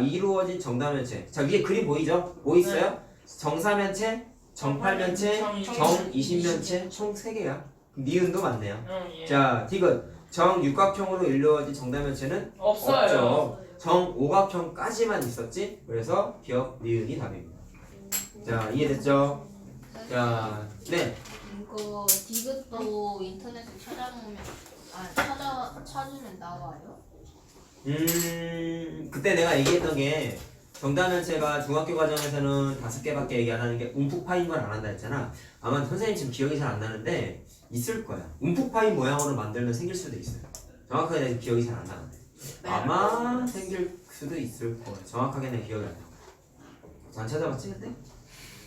이루어진 정답면체. 자, 위에 그림 보이죠? 뭐 있어요? 정사면체, 정팔면체, 정이십면체 총 3개야. 니은도 맞네요. 예. 자, 디귿 정육각형으로 이루어진 정답면체는 없어요. 없죠. 정오각형까지만 있었지. 그래서 기억 니은이 답입니다. 자, 이해됐죠? 자, 네. 이거 디귿도 인터넷에 찾아보면 찾으면 나와요? 그때 내가 얘기했던 게 정답면체가 중학교 과정에서는 5개밖에 얘기 안 하는 게 움푹 파인 걸 안 한다 했잖아. 아마 선생님 지금 기억이 잘 안 나는데 있을 거야. 움푹 파인 모양으로 만들면 생길 수도 있어요. 정확하게 내 기억이 잘 안 나는데 아마 생길 수도 있을 거예요. 정확하게 내 기억이 안 나. 안 찾아봤지 그때?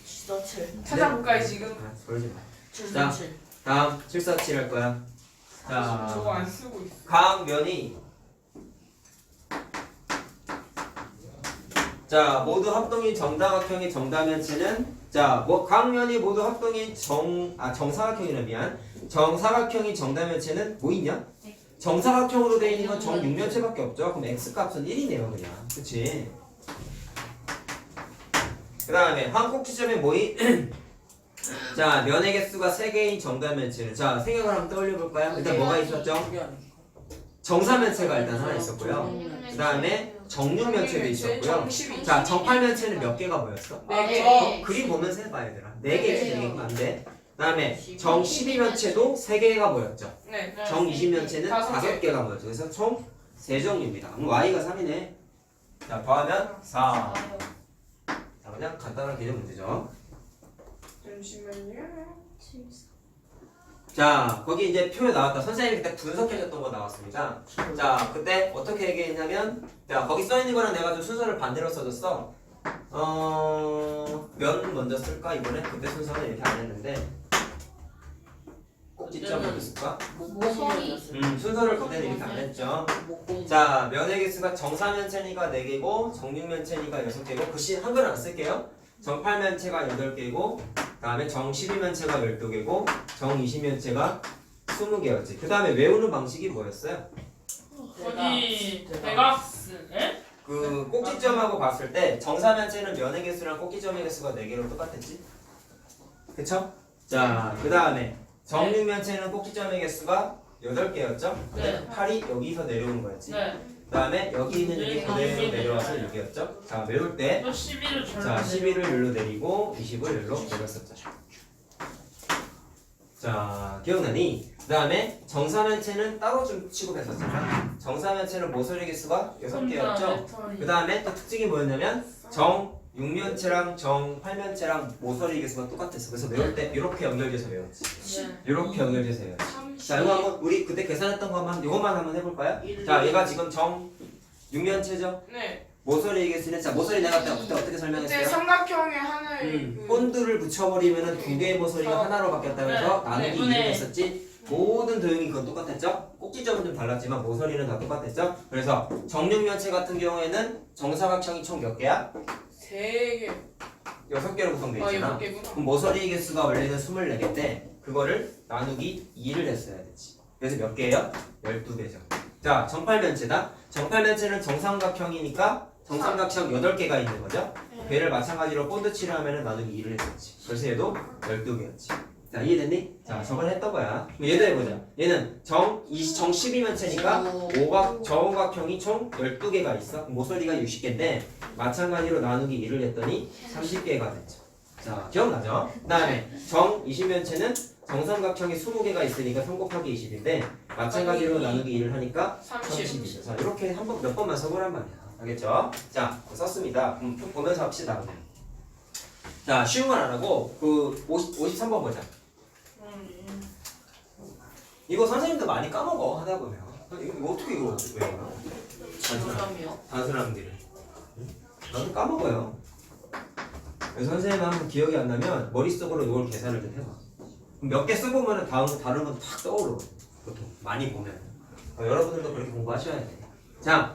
747. 찾아볼까요 지금? 그러지 마. 747. 다음 747 할 거야. 저거 안 자, 쓰고 있어. 각면이 자 모두 합동인 정다각형의 정다면체는 자 각면이 모두 합동인 정사각형이라 미안. 정사각형인 정다면체는 뭐 있냐? 정사각형으로 되어 있는 건 정육면체밖에 없죠. 그럼 x 값은 1이네요 그냥. 그치? 그 다음에 한 꼭지점에 모인 자 면의 개수가 3개인 정다면체는 자 생각을 한번 떠올려볼까요? 일단 뭐가 있었죠? 정사면체가 일단 하나 있었고요. 그 다음에 정육면체도 있었고요. 자 정팔면체는 몇 개가 보였어? 네. 그림 보면서 해봐 얘들아. 4개 있으면 안 돼. 그 다음에 정 12면체도 3개가 보였죠. 네. 정 20면체는 5개. 5개가 보였죠. 그래서 총 3종류입니다. 그럼 y가 3이네. 자 더하면 4. 자 그냥 간단한 개념 문제죠. 잠시만요. 자 거기 이제 표에 나왔다. 선생님이 그때 분석해줬던 거 나왔습니다. 자 그때 어떻게 얘기했냐면 자 거기 써있는 거랑 내가 좀 순서를 반대로 써줬어. 면 먼저 쓸까 이번에? 그때 순서는 이렇게 안 했는데 꼭지점의 개수가 목공이었어요. 순서를 그대로 이렇게 안 했죠. 목공. 자, 면의 개수가 정사면체니까 4개고 정육면체니까 6개고 글씨 한글 안 쓸게요. 정팔면체가 8개고 그다음에 정십이면체가 12개고 정이십면체가 20개였지. 그다음에 외우는 방식이 뭐였어요? 거기 대각선. 에? 그 꼭지점하고 봤을 때 정사면체는 면의 개수랑 꼭지점의 개수가 4개로 똑같았지? 그쵸? 자, 그다음에 정육면체는 꼭지점의 개수가 8개였죠? 네. 8이 여기서 내려오는 거였지. 네. 그다음에 여기 있는 게 그대로 내려와서 6이었죠? 자, 외울 때 또 11을 자, 11을 여기로 내리고 20을 여기로 내렸었죠. 자, 기억나니? 그 다음에 정사면체는 따로 좀 취급했었잖아. 정사면체는 모서리 개수가 6개였죠. 그 다음에 또 특징이 뭐였냐면 정육면체랑 정팔면체랑 모서리 개수가 똑같았어. 그래서 외울 때 이렇게 연결돼서 외웠지. 이렇게 연결돼서 외웠지. 자, 이거 한번 우리 그때 계산했던 거 한번 이것만 한번 해볼까요? 자, 얘가 지금 정육면체죠. 네. 모서리 개수는 자 모서리 내가 그때 어떻게 그때 설명했어요? 삼각형의 하나의 본드를 붙여버리면은 두 개의 모서리가 하나로 바뀌었다면서 네. 나누기 네. 2를 했었지. 모든 도형이 그건 똑같았죠? 꼭지점은 좀 달랐지만 모서리는 다 똑같았죠? 그래서 정육면체 같은 경우에는 정사각형이 총 몇 개야? 3개. 6개로 구성되어 있잖아. 6개구나. 그럼 모서리 개수가 원래는 24개인데 그거를 나누기 2를 했어야 되지. 그래서 몇 개예요? 12개죠. 자, 정팔면체다. 정팔면체는 정삼각형이니까 정삼각형 8개가 있는 거죠. 걔를 마찬가지로 본드 칠하면 나누기 2를 했었지. 그래서 얘도 12개였지. 자, 이해됐니? 자, 저번에 했던 거야. 그럼 얘도 해보자. 얘는 정 12면체니까 정오각형이 총 12개가 있어. 모서리가 60개인데 마찬가지로 나누기 2를 했더니 30개가 됐죠. 자, 기억나죠? 그 다음에 정 20면체는 정삼각형이 20개가 있으니까 3 곱하기 20인데 마찬가지로 나누기 2를 하니까 30이죠. 자, 이렇게 몇 번만 써보란 말이야. 알겠죠? 자, 썼습니다. 그럼 보면서 합시다. 자, 쉬운 건 안 하고 그 53번 보자. 이거 선생님도 많이 까먹어 하다 보면. 이거 어떻게 외워요? 단순함이요? 단순함들을. 나도 까먹어요. 그래서 선생님 한번 기억이 안 나면 머릿속으로 이걸 계산을 좀 해봐. 몇 개 써보면 다른 건 탁 떠오르고 보통 많이 보면. 여러분들도 그렇게 공부하셔야 돼. 자,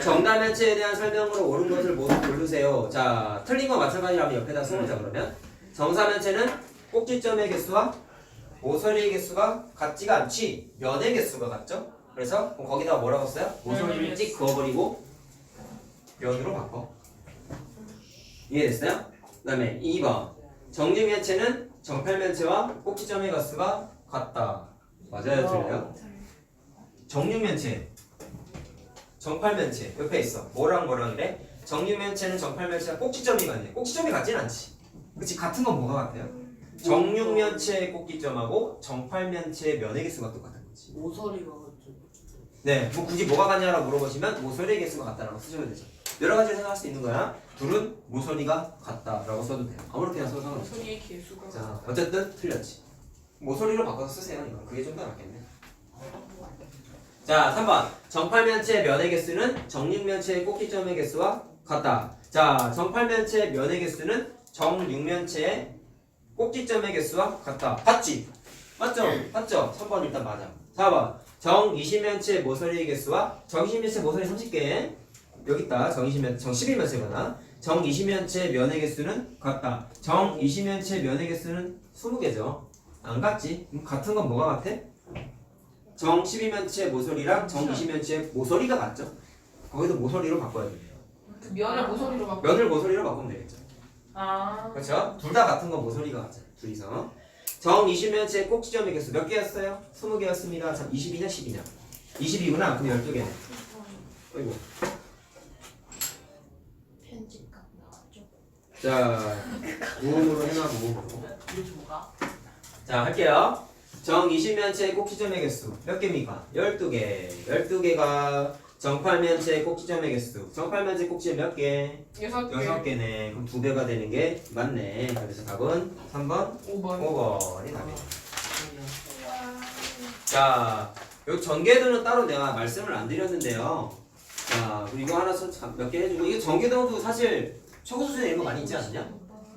정다면체에 대한 설명으로 옳은 것을 모두 고르세요. 자, 틀린 거 마찬가지라면 옆에다 써보자. 그러면 정사면체는 꼭지점의 개수와 모서리의 개수가 같지가 않지. 면의 개수가 같죠? 그래서 거기다 뭐라고 써요? 모서리를 찍 그어버리고 면으로 바꿔. 이해됐어요? 그 다음에 2번 정육면체는 정팔면체와 꼭지점의 개수가 같다. 맞아요? 틀려요? 정육면체 정팔면체 옆에 있어. 뭐랑 그래? 정육면체는 정팔면체와 꼭지점이 같네. 꼭지점이 같진 않지. 그치? 같은 건 뭐가 같아요? 정육면체의 꼭지점하고 정팔면체의 면의 개수가 똑같은 거지. 모서리가 같죠. 네, 뭐 굳이 뭐가 같냐라고 물어보시면 모서리의 개수가 같다라고 쓰셔도 되죠. 여러 가지로 생각할 수 있는 거야. 둘은 모서리가 같다라고 써도 돼요. 아무렇게나 써도 상관없어. 소리의 개수가. 자, 어쨌든 틀렸지. 모서리로 바꿔서 쓰세요. 이건 그게 좀 더 낫겠네. 자, 3번 정팔면체의 면의 개수는 정육면체의 꼭지점의 개수와 같다. 자, 정팔면체의 면의 개수는 정육면체의 꼭지점의 개수와 같다. 봤지? 맞죠? 맞죠? 3번 일단 맞아. 4번 정20면체의 모서리의 개수와 정20면체 모서리 30개 여기 있다. 정11면체거나 정20면체의 면의 개수는 같다. 정20면체의 면의 개수는 20개죠. 안 같지? 그럼 같은 건 뭐가 같아? 정12면체의 모서리랑 정20면체의 모서리가 같죠? 거기도 모서리로 바꿔야 돼요. 그 면을 모서리로 바꿔. 면을 모서리로 바꾸면 되겠죠. 아. 그렇죠? 둘 다 같은 건 모서리가 같잖아요. 둘이서. 정 20면체의 꼭지점의 개수 몇 개였어요? 20개였습니다. 참 20이냐 10이냐? 20이구나. 그럼 12개네. 어이구. 편집각 나왔죠? 자, 무음으로 해놔고. 이게 뭐가? 자, 할게요. 정 20면체의 꼭지점의 개수 몇 개입니까? 12개. 12개가 정팔면체의 꼭지점의 개수. 정팔면체 꼭지점 몇 개? 6개. 6개네. 그럼 2배가 되는 게 맞네. 그래서 답은 3번, 5번. 5번이 답이에요. 자, 요 전개도는 따로 내가 말씀을 안 드렸는데요. 자, 그리고 이거 하나 몇 개 해주고 이게 전개도도 사실 초고수준에 이런 거 많이 있지 않냐?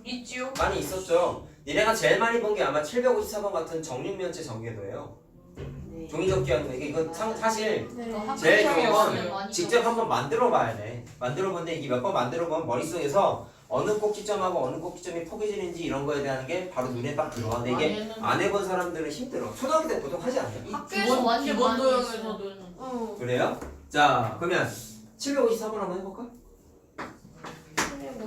있지요? 많이 있었죠. 니네가 제일 많이 본 게 아마 754번 같은 정육면체 전개도예요. 네. 종이접기 하는 거. 이거 사실 네. 제일 좋은 처음이었어요. 건 직접 한번 만들어 봐야 돼. 만들어 보는데 이게 몇 번 만들어 보면 머릿속에서 어느 꼭지점하고 어느 꼭지점이 포개지는지 이런 거에 대한 게 바로 눈에 딱 들어와. 근데 이게 안 해본 사람들은 힘들어. 초등학교 때 보통 하지 않냐? 학교에서 완전 기본 많이 도형에서도 어. 그래요? 자, 그러면 754번 한번 해볼까?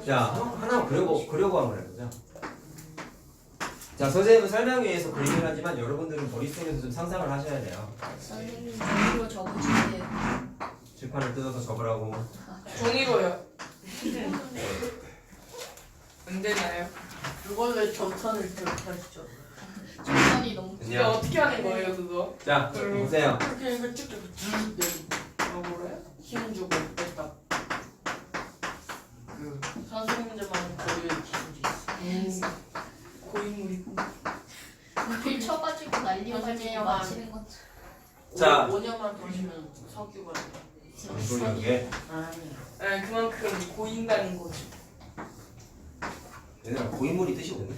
자, 하나 그려고 한번 해보자. 자, 선생님은 설명 위해서 그림을 하지만 여러분들은 머릿속에서 좀 상상을 하셔야 돼요. 선생님 종이로 적어주세요. 칠판을 뜯어서 적으라고. 종이로요. 안 되나요? 그걸 왜 전선을 그렇게 하시죠? 정선이 너무 근데 그냥. 어떻게 하는 거예요 그거? 자, 보세요. 이렇게 이거 쭉쭉 쭉 내리고 뭐래요? 힘 주고 뺐다. 그 선생님들만의 고유의 기술이 있어. 고인물이. 불 쳐가지고 날리고 선생님만. 맞히는 건. 자. 5년만 더 쉬면 석유가 돼. 소리 이게. 아니. 아 그만큼 고인다는 거죠. 얘들아, 고인물이 뜻이 뭐니?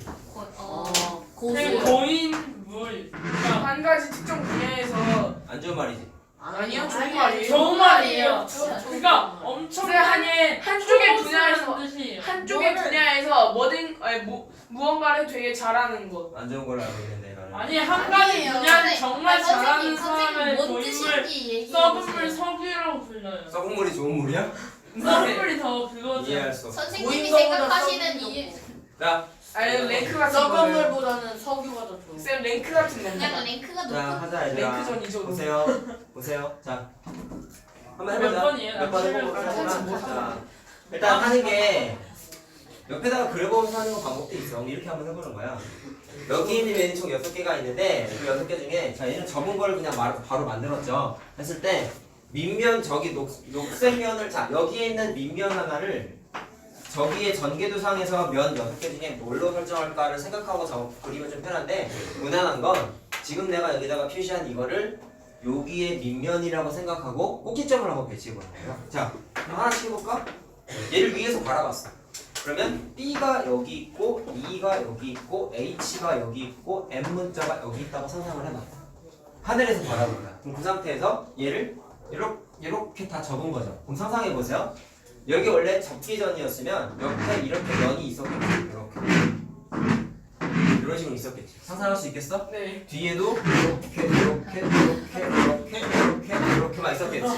고수. 고인물. 그러니까 한 가지 특정 분야에서 안 좋은 말이지. 아니요 좋은 말이에요. 좋은 말이에요. 진짜. 그러니까 엄청나게 한쪽의 분야에서 뜻이. 한쪽의 분야에서 무언가를 되게 잘하는 것. 안 좋은 걸로 알고 있는데 나는. 아니 한 가지 아니에요. 분야를 정말 아니, 잘하는 선생님 사람을 뭔 고인물, 뜻인지 얘기해 썩은 물 보세요. 석유라고 불러요. 썩은 물이 좋은 물이야? 썩은 물이 더 그거죠. 이해할 수 없어. 선생님이 고인물보다 생각하시는 썩은 이 자, 아니 랭크 같은 썩은 거는 물보다는 석유가 더 좋은. 쌤 랭크 같은 그냥 겁니다. 랭크가 자, 높은. 하자 얘들아. 랭크전이죠. 보세요. 자, 한번 몇 해보자. 번이에요? 몇 번 나 해보고 칠백 하지만 번. 자, 일단 하는 게 옆에다가 그려보면서 하는 거 방법도 있어. 이렇게 한번 해보는 거야. 여기 있는 면이 총 6개가 있는데 그 6개 중에 자 얘는 접은 걸 그냥 바로 만들었죠. 했을 때 밑면 저기 녹색 면을 자 여기에 있는 밑면 하나를 저기에 전개도상에서 면 6개 중에 뭘로 설정할까를 생각하고 그리면 좀 편한데 무난한 건 지금 내가 여기다가 표시한 이거를 여기에 밑면이라고 생각하고 꼭지점을 한번 배치해보는 거예요. 자 그럼 하나씩 해볼까? 얘를 위에서 바라봤어. 그러면 B가 여기 있고 E가 여기 있고 H가 여기 있고 M 문자가 여기 있다고 상상을 해봐. 하늘에서 바라본 거야. 그럼 그 상태에서 얘를 이렇게 다 접은 거죠. 그럼 상상해 보세요. 여기 원래 접기 전이었으면 옆에 이렇게 면이 있었겠지. 이런 식으로 있었겠지. 상상할 수 있겠어? 네. 뒤에도 이렇게만 있었겠지.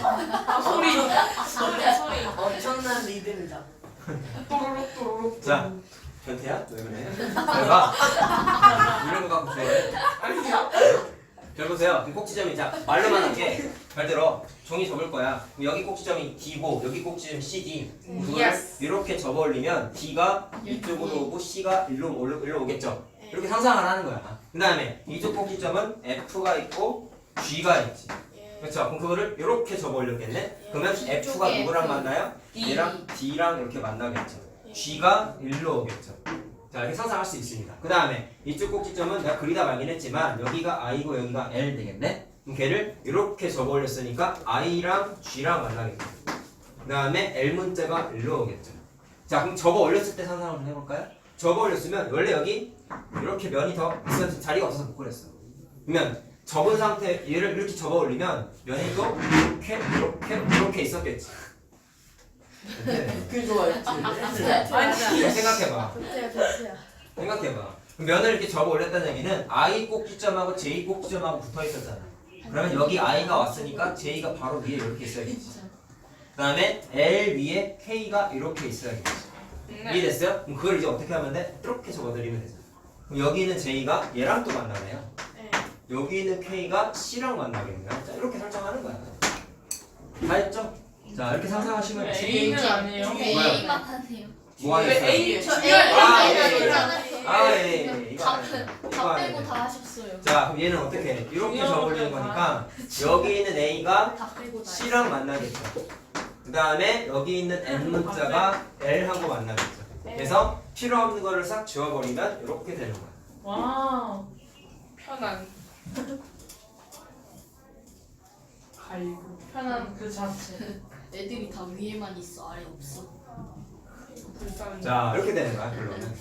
소리. 엄청난 리듬이다. 또로록 또로록. 자, 변태야? 왜 그래? 내가 이런 거 갖고 좋아해? 아니요. 잘 보세요. 그럼 꼭지점이 자 말로만 할게. 잘 들어. 종이 접을 거야. 그럼 여기 꼭지점이 D고 여기 꼭지점이 CD. 그걸 Yes. 이렇게 접어 올리면 D가 이쪽으로 오고 C가 일로 오겠죠. 이렇게 상상을 하는 거야. 그 다음에 이쪽 꼭지점은 F가 있고 G가 있지. 그렇죠? 그럼 그거를 이렇게 접어 올렸겠네. 그러면 F가 누구랑 만나요? 얘랑 D랑 이렇게 만나겠죠. G가 일로 오겠죠. 자 이렇게 상상할 수 있습니다. 그 다음에 이쪽 꼭지점은 내가 그리다 말긴 했지만 여기가 I고 여기가 L 되겠네. 그럼 걔를 이렇게 접어 올렸으니까 I랑 G랑 만나겠죠. 그 다음에 L 문자가 일로 오겠죠. 자 그럼 접어 올렸을 때 상상을 좀 해볼까요? 접어 올렸으면 원래 여기 이렇게 면이 더 있어서 자리가 없어서 못 그렸어. 그러면 접은 상태 얘를 이렇게 접어 올리면 면이 또 이렇게 있었겠지. 그 좋아했지. 아니. 생각해봐. 좋대요, 좋대요. 생각해봐. 그럼 면을 이렇게 접어 올렸다는 얘기는 I 꼭지점하고 J 꼭지점하고 붙어 있었잖아. 그러면 여기 I가 왔으니까 J가 바로 위에 이렇게 있어야겠지. 그 다음에 L 위에 K가 이렇게 있어야겠지. 이해됐어요? 그럼 그걸 이제 어떻게 하면 돼? 이렇게 접어드리면 되죠. 그럼 여기 있는 J가 얘랑 또 만나네요. 여기 있는 K가 C랑 만나겠네요. 자 이렇게 설정하는 거야. 다 했죠? 자 이렇게 상상하시면 A는 아니에요. A만 하네요. 뭐 왜 하겠어요? A 저 아, A만 예, 예. 하잖아요. 이거 다 안 해. 이거 다 안 빼고 해. 다 하셨어요. 자 그럼 얘는 어떻게 해? 이렇게 접어올리는 거니까 여기 있는 A가 다 빼고 다. C랑 만나겠죠. 그 다음에 여기 있는 N 문자가 L하고 만나겠죠. 그래서 필요 없는 거를 싹 지워버리면 이렇게 되는 거야. 와. 편한. 갈고 편한 그 자체. 애들이 다 위에만 있어, 아래 없어. 불쌍한. 자 이렇게 되는 거야 결론은.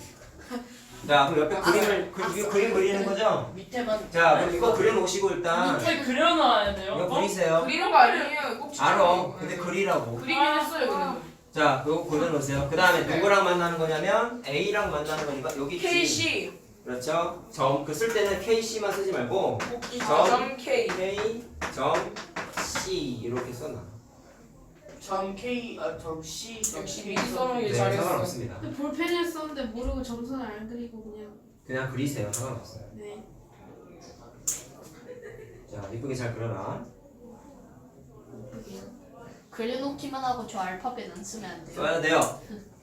자 그럼 옆에 그림을 이거 그림 그리는 거죠? 밑에만. 자 그럼 이거 그려놓으시고 일단 밑에 그려놔야 돼요. 이거 어? 그리세요. 그리는 거 아니에요. 꼭 알아. 근데 그리라고. 그리긴 했어요. 그래도. 자 그거 그려놓으세요. 그 다음에 누구랑 만나는 거냐면 A랑 만나는 거니까 여기 있지. KC 그렇죠. 점 그 쓸 때는 KC만 쓰지 말고 점 K K 점 C 이렇게 써놔. 점 K 점 C 점 역시 K 미리 써놓은 게 네, 잘했어. 상관없습니다. 근데 볼펜을 썼는데 모르고 점선을 안 그리고 그냥 그리세요. 상관없어요. 네. 자 이쁘게 잘 그려놔. 그려놓기만 하고 저 알파벳 안 쓰면 안 돼요. 써야 돼요.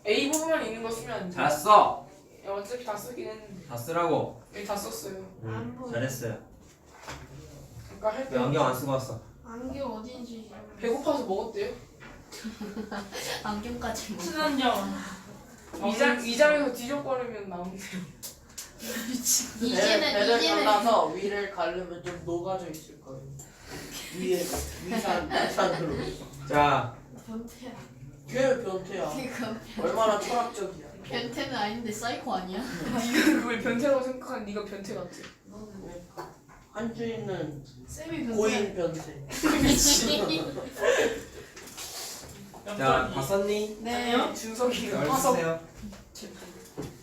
A 부분만 있는 거 쓰면 안 돼. 잘 써. 야, 어차피 다 쓰긴 했는데 다 쓰라고. 여기 다 썼어요. 안 보여. 잘했어요. 아까 할 왜 때 안경 안 쓰고 왔어? 안경 어딘지. 배고파서 먹었대요. 안경까지 뭐. 친환경. 위장에서 뒤적거리면 나온대요. 이제는 잘라서 위를 가르면 좀 녹아져 있을 거예요. 위에 위산으로. 자 변태야. 걔 변태야. 이거 얼마나 철학적이야. 변태는 아닌데 사이코 아니야? 그걸 변태라고 생각하는 네가 변태 같아. 한주인은 쌤이 변태야. 고인 변태. 자, 봤었니? 네. 준석이가 열 화석. 주세요.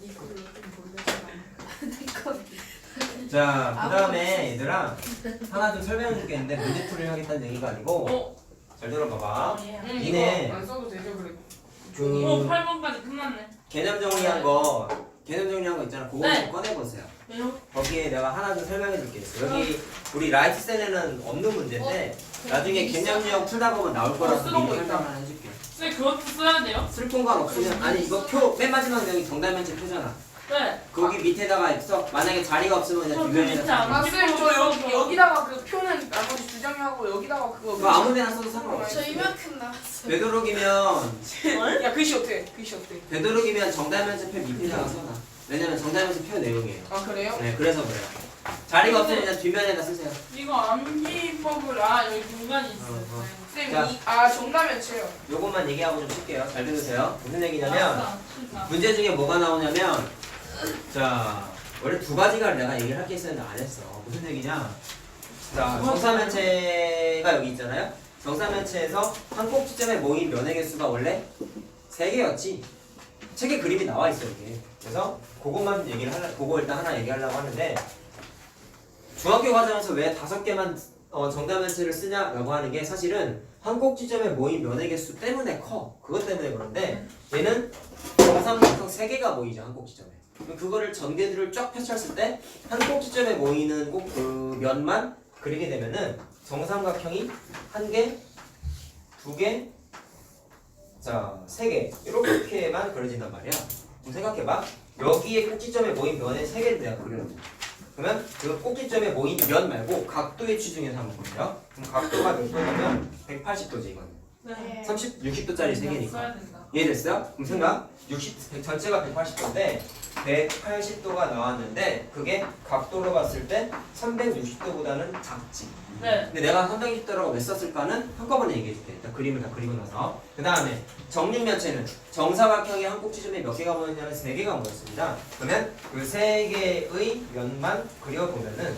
니 걸로 좀 몰래. 자, 그 다음에 얘들아 하나 좀 설명해 줄게 있는데 문제풀이를 하겠다는 얘기가 아니고 어? 잘 들어봐봐. 응, 니네. 이거 안 써도 되죠 그래. 그 8번까지 끝났네. 개념 정리한 거 있잖아. 그거 네. 좀 꺼내보세요. 왜요? 거기에 내가 하나 좀 설명해 줄게 있어. 여기 우리 라이트 셀에는 없는 문제인데 나중에 개념 유형 풀다 보면 나올 거라서 쓰던 거 미리 있다. 설명을 해줄게. 쌤 그것도 써야 돼요? 쓸 공간 없으면 아니 이거 표 맨 마지막 내용이 정답면체 표잖아. 네. 거기 밑에다가 있어. 만약에 자리가 없으면 그냥 저 주변에다 밑에 안 아, 찍고 쌤, 저 있어서. 여기다가 그 표는 나머지 주장하고 여기다가 그거. 그거 아무데나 써도 상관없어. 저 이만큼 나왔어요. 되도록이면 야, 글씨 어때? 글씨 어때? 되도록이면 정답면체 표 밑에다가 써놔. 왜냐면 정답면체 표 내용이에요. 아, 그래요? 네, 그래서 그래요. 자리가 없으면 그냥 뒷면에다 쓰세요. 이거 암기법을 여기 공간이 있어요. 쌤, 자. 정답면체요. 요것만 얘기하고 좀 쉴게요. 잘 들으세요. 무슨 얘기냐면 아싸, 진짜. 문제 중에 뭐가 나오냐면 자 원래 두 가지가 내가 얘기를 할 게 있었는데 안 했어. 무슨 얘기냐? 자 정사면체가 여기 있잖아요. 정사면체에서 한 꼭지점에 모인 면의 개수가 원래 3개였지. 책에 그림이 나와 있어 이게. 그래서 그것만 얘기를 그거 일단 하나 얘기하려고 하는데 중학교 과정에서 왜 5개만 정답면체를 쓰냐라고 하는 게 사실은 한 꼭지점에 모인 면의 개수 때문에 커. 그것 때문에 그런데 얘는 정삼각형 3개가 모이죠 한 꼭지점에. 그럼 그거를 전개들을 쫙 펼쳤을 때 한 꼭지점에 모이는 꼭 그 면만 그리게 되면은 정삼각형이 1개, 2개, 자 3개 이렇게만 그려진단 말이야. 그럼 생각해봐. 여기에 꼭지점에 모인 면의 3개를 내가 그려놓은 거야. 그러면 그 꼭지점에 모인 면 말고 각도의 취중에서 한번 볼게요. 그럼 각도가 몇 도냐면 180도지 이거는. 네. 60도짜리 3개니까. 써야 된다. 이해됐어요? 그럼 생각 100 전체가 180도인데 180도가 나왔는데 그게 각도로 봤을 때 360도보다는 작지. 네. 근데 내가 360도라고 왜 썼을까는 한꺼번에 얘기해줄게. 일단 그림을 다 그리고 나서 그 다음에 정육면체는 정사각형의 한 꼭지점에 몇 개가 모였냐면 3개가 모였습니다. 그러면 그 3개의 면만 그려보면은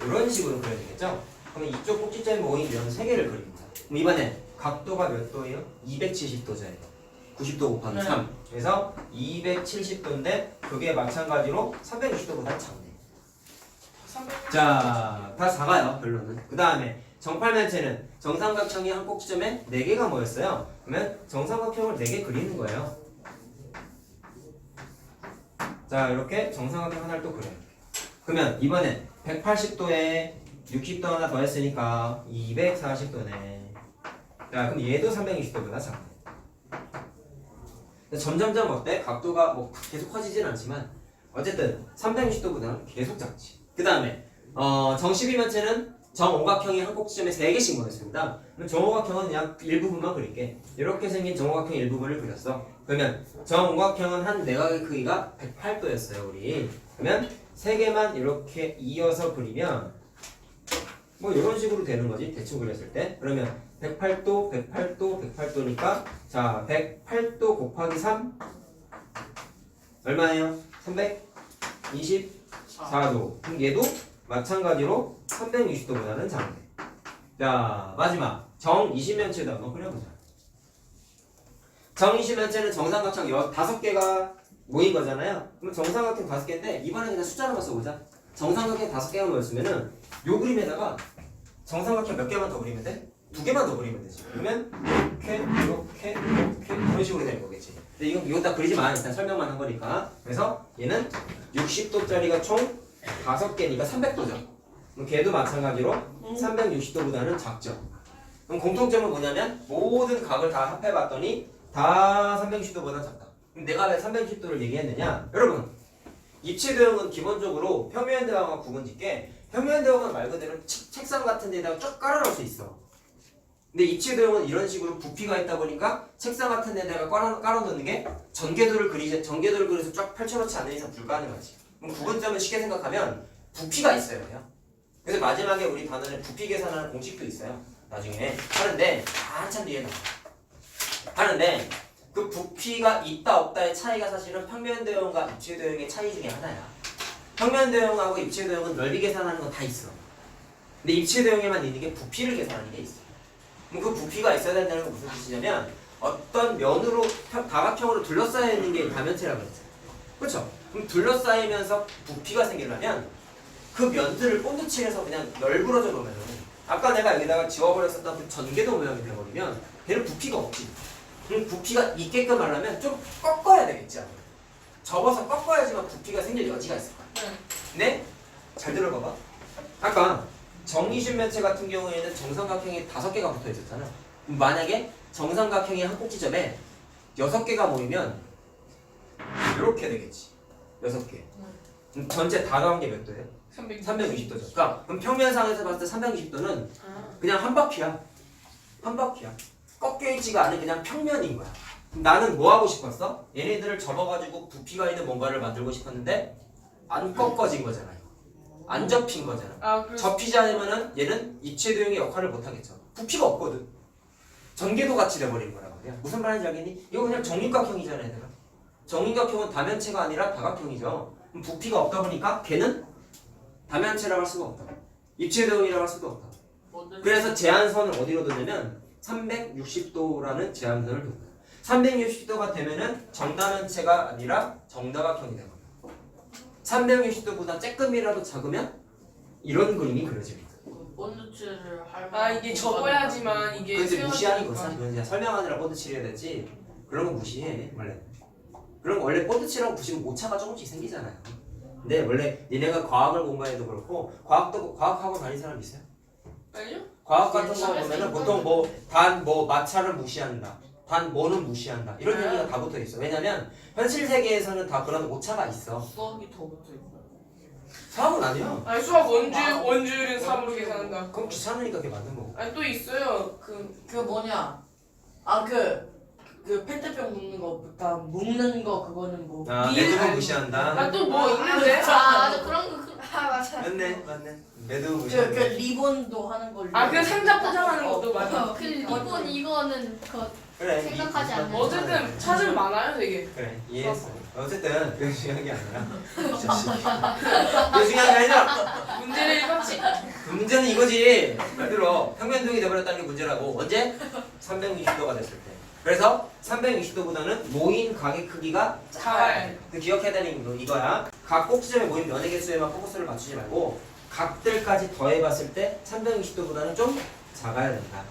이런 식으로 그려야 되겠죠? 그러면 이쪽 꼭지점에 모인 면 3개를 그립니다. 그럼 이번엔 각도가 몇 도예요? 270도잖아요. 90도 곱하기 네. 3. 그래서 270도인데 그게 마찬가지로 360도보다 작네. 자, 다 작아요, 결론은. 그 다음에 정팔면체는 정삼각형이 한 꼭지점에 4개가 모였어요. 그러면 정삼각형을 4개 그리는 거예요. 자, 이렇게 정삼각형 하나를 또 그려요. 그러면 이번엔 180도에 60도 하나 더 했으니까 240도네. 자, 그럼 얘도 360도보다 작네. 점점점 어때? 각도가 뭐 계속 커지진 않지만 어쨌든 360도보다는 계속 작지. 그 다음에 정십이면체는 정오각형이 한 꼭지점에 3개씩 모였습니다. 그럼 정오각형은 그냥 일부분만 그릴게. 이렇게 생긴 정오각형 일부분을 그렸어. 그러면 정오각형은 한 내각의 크기가 108도였어요 우리. 그러면 3개만 이렇게 이어서 그리면 뭐 이런 식으로 되는 거지 대충 그렸을 때. 그러면 108도, 108도, 108도니까 자 108도 곱하기 3 얼마예요? 324도. 그럼 얘도 마찬가지로 360도보다는 작네. 자, 마지막 정 20면체도 한번 그려보자. 정 20면체는 정삼각형 5개가 모인 거잖아요. 그럼 정삼각형 5개인데 이번에 그냥 숫자로만 써보자. 정삼각형 5개가 모였으면은 요 그림에다가 정삼각형 몇 개만 더 그리면 돼? 2개만 더 그리면 되지. 그러면 이렇게 이런 식으로 되는 거겠지. 근데 이거 다 그리지 마. 일단 설명만 한 거니까. 그래서 얘는 60도짜리가 총 5개니까 300도죠. 그럼 걔도 마찬가지로 360도보다는 작죠. 그럼 공통점은 뭐냐면 모든 각을 다 합해봤더니 다 360도보다 작다. 그럼 내가 왜 360도를 얘기했느냐? 여러분, 입체도형은 기본적으로 평면대형과 구분짓게 평면대형은 말 그대로 책상 같은 데다가 쭉 깔아놓을 수 있어. 근데 입체도형은 이런 식으로 부피가 있다 보니까 책상 같은 데다가 깔아놓는 게 전개도를 그려서 쫙 펼쳐놓지 않는 이상 불가능하지. 그럼 구분점을 쉽게 생각하면 부피가 있어요. 그래서 마지막에 우리 단원에 부피 계산하는 공식도 있어요. 나중에 하는데 한참 뒤에 나와. 하는데 그 부피가 있다 없다의 차이가 사실은 평면도형과 입체도형의 차이 중에 하나야. 평면도형하고 입체도형은 넓이 계산하는 건 다 있어. 근데 입체도형에만 있는 게 부피를 계산하는 게 있어. 그럼 그 부피가 있어야 된다는 건 무슨 뜻이냐면 어떤 면으로 다각형으로 둘러싸여 있는 게 다면체라고 했죠. 그렇죠? 그럼 둘러싸이면서 부피가 생기려면 그 면들을 본드칠해서 그냥 널브러져 놓으면 아까 내가 여기다가 지워버렸었던 그 전개도 모양이 되어버리면 걔는 부피가 없지. 그럼 부피가 있게끔 하려면 좀 꺾어야 되겠지. 접어서 꺾어야지만 부피가 생길 여지가 있을 거야. 근데 잘 들어봐봐. 아까 정이심면체 같은 경우에는 정삼각형이 5개가 붙어 있었잖아. 만약에 정삼각형이 한 꼭지점에 6개가 모이면 이렇게 되겠지. 6개. 그럼 전체 다 더한 게 몇 도예요? 360도죠. 그러니까 그럼 평면상에서 봤을 때 360도는 그냥 한 바퀴야. 한 바퀴야. 꺾여있지가 않은 그냥 평면인 거야. 그럼 나는 뭐 하고 싶었어? 얘네들을 접어가지고 부피가 있는 뭔가를 만들고 싶었는데 안 꺾어진 거잖아요. 안 접힌 거잖아. 접히지 않으면은 얘는 입체도형의 역할을 못 하겠죠. 부피가 없거든. 전개도 같이 돼버리는 거란 말이야. 무슨 말인지 알겠니? 이거 그냥 정육각형이잖아, 얘들아. 정육각형은 다면체가 아니라 다각형이죠. 그럼 부피가 없다 보니까 걔는 다면체라고 할 수가 없다. 입체도형이라고 할 수도 없다. 그래서 제한선을 어디로 두냐면 360도라는 제한선을 둔 거야. 360도가 되면은 정다면체가 아니라 정다각형이 되는 거야. 360도보다 조금이라도 작으면 이런 그림이 그려집니다. 본드칠을 할 이게 접어야지만 이게 그런데 무시하는 거지. 세워지니까. 그건 그냥 설명하느라 본드칠해야 되지. 그런 거 무시해 원래. 그럼 원래 본드칠하고 붙이면 오차가 조금씩 생기잖아요. 근데 원래 니네가 과학을 공부해도 그렇고 과학학원 다닌 사람 있어요? 아니요? 과학 같은 거 보면은 보통 단 마찰을 무시한다. 단 뭐는 무시한다. 이런 얘기가 다 붙어 있어. 왜냐면 현실 세계에서는 다 그런 오차가 있어. 수학이 더 붙어있어요. 수학은 아니야. 아니 수학 원주율은 3으로 계산한다. 그럼 귀찮으니까 그게 맞는 거고. 아니 또 있어요. 그 뭐냐 그 페트병 묻는 거부터 묶는 거 그거는 뭐 매듭은 무시한다. 또 뭐 있는데? 맞아 그런 거 맞아. 맞네. 매듭은 그 무시한다. 리본도 하는 거 그 상자 포장하는 것도 맞아. 그 리본 이거는 그거 그래. 생각하지 않는 어쨌든 찾으면 많아요 되게. 그래 이해했어. 어쨌든 그게 중요한 게 아니라 그게 중요한 게 아니라 문제를 읽었지. 문제는 이거지. 예를 들어 평면도형이 돼버렸다는 게 문제라고. 언제? 360도가 됐을 때. 그래서 360도보다는 모인 각의 크기가 작아야 돼. 그 기억해야 되는 거 이거야. 각 꼭지점에 모인 면의 개수에만 포커스를 맞추지 말고 각들까지 더해봤을 때 360도보다는 좀 작아야 된다.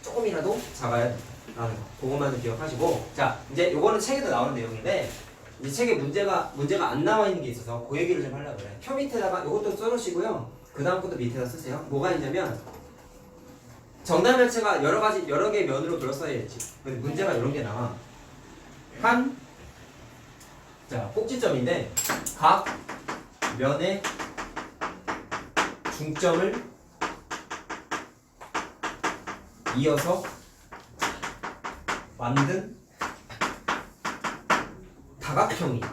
조금이라도 작아야 된다. 라는 거. 그것만 기억하시고. 자, 이제 요거는 책에도 나오는 내용인데 이 책에 문제가 안 나와 있는 게 있어서 그 얘기를 좀 하려고 그래. 표 밑에다가 요것도 써놓으시고요. 그 다음 것도 밑에다 쓰세요. 뭐가 있냐면 정다면체가 여러 개의 면으로 둘러싸여 있지. 근데 문제가 이런 게 나와. 꼭지점인데 각 면의 중점을 이어서 만든 다각형이 있대.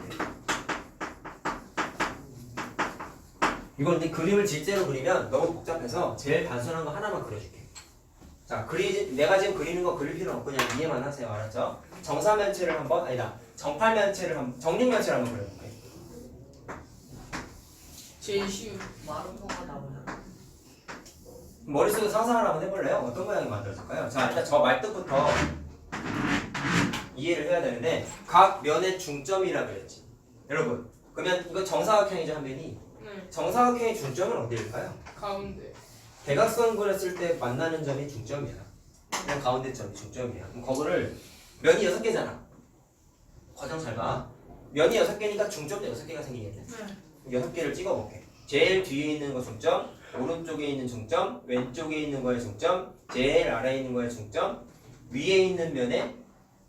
이건 이제 그림을 질제로 그리면 너무 복잡해서 제일 단순한 거 하나만 그려줄게. 자, 내가 지금 그리는 거 그릴 필요는 없고 그냥 이해만 하세요. 알았죠? 정사면체를 한번, 아니다. 정팔면체를 정육면체를 한번 그려볼게. 제일 쉬운. 마른 거가 나오잖아. 머릿속에 상상을 한번 해볼래요? 어떤 모양이 만들어질까요? 자, 일단 저 말뜻부터 이해를 해야 되는데 각 면의 중점이라 그랬지. 여러분, 그러면 이거 정사각형이죠, 한 면이. 네. 정사각형의 중점은 어디일까요? 가운데. 대각선 그렸을 때 만나는 점이 중점이야. 그냥 가운데 점이 중점이야. 그럼 거기를 면이 6개잖아. 과정 잘 봐. 면이 6개니까 중점도 6개가 생기겠네. 네. 6개를 찍어볼게. 제일 뒤에 있는 거 중점, 오른쪽에 있는 중점, 왼쪽에 있는 거의 중점, 제일 아래에 있는 거의 중점, 위에 있는 면의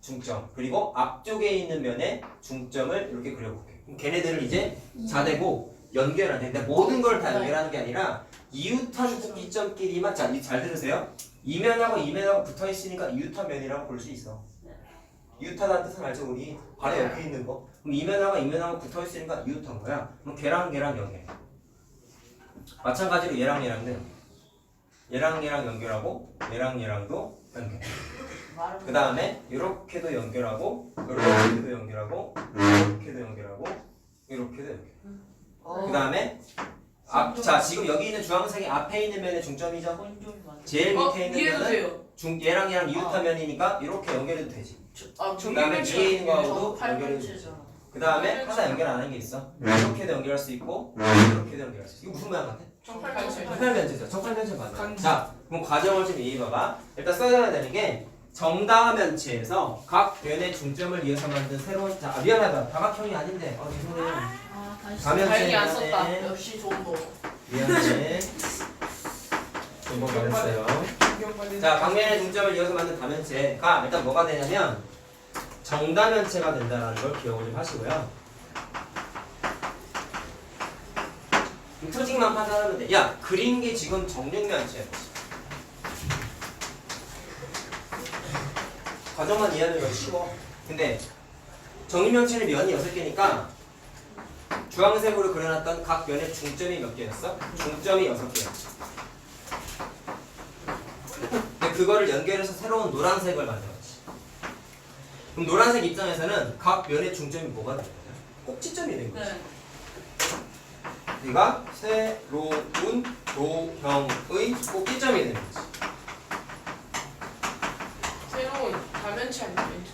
중점, 그리고 앞쪽에 있는 면의 중점을 이렇게 그려볼게. 그럼 걔네들을 이제 자대고 연결하는. 근데 모든 걸 다 연결하는 게 아니라 이웃한 꼭지점끼리만. 자, 잘 들으세요. 이면하고 이면하고 붙어 있으니까 이웃한 면이라고 볼 수 있어. 이웃하다는 뜻은 알죠, 우리? 바로 옆에 있는 거. 그럼 이면하고 이면하고 붙어 있으니까 이웃한 거야. 그럼 걔랑 걔랑 연결. 마찬가지로 얘랑 얘랑도 연결. 얘랑 얘랑 연결하고 얘랑 얘랑도 연결. 그 다음에 이렇게도 연결하고 이렇게도 연결하고 이렇게도 연결하고 이렇게도 연결. 그 다음에 자, 지금 여기 있는 주황색이 앞에 있는 면의 중점이죠. 제일 밑에 있는 위에도 면은 돼요. 얘랑 얘랑 이웃한 면이니까 이렇게 연결해도 되지. 아, 그 다음에 위에 있는 거하고도 연결해도 되지. 팔꿈치잖아. 그 다음에 하나 연결 안 하는 게 있어. 이렇게도 연결할 수 있고 이렇게도 연결할 수 있어. 이거 무슨 모양 같아? 정팔면체. 정팔면체죠. 정팔면체 맞아. 간지. 자, 그럼 과정을 좀 이해해봐봐. 일단 써야 되는 게 정다면체에서 각 면의 중점을 위해서 만든 새로운. 자, 미안하다. 다각형이 아닌데. 죄송해요. 아 다시. 가면체 다행히 안 썼다. 미안해. 역시 정보. 미안해. 좀 말했어요. 자, 각면의 중점을 이어서 만든 다면체가 일단 뭐가 되냐면 정다면체가 된다는 걸 기억을 좀 하시고요. 표식만 판단하면 돼. 야, 그린 게 지금 정육면체야. 과정만 이해하는 건 쉬워. 근데 정육면체는 면이 6개니까 주황색으로 그려놨던 각 면의 중점이 몇 개였어? 중점이 6개야. 근데 그거를 연결해서 새로운 노란색을 만들었지. 그럼 노란색 입장에서는 각 면의 중점이 뭐가 되는 거야? 꼭지점이 되는 거지. 네. 얘가 새로운 도형의 꼭지점이 되는 거지. 새로운 가면체 아니면.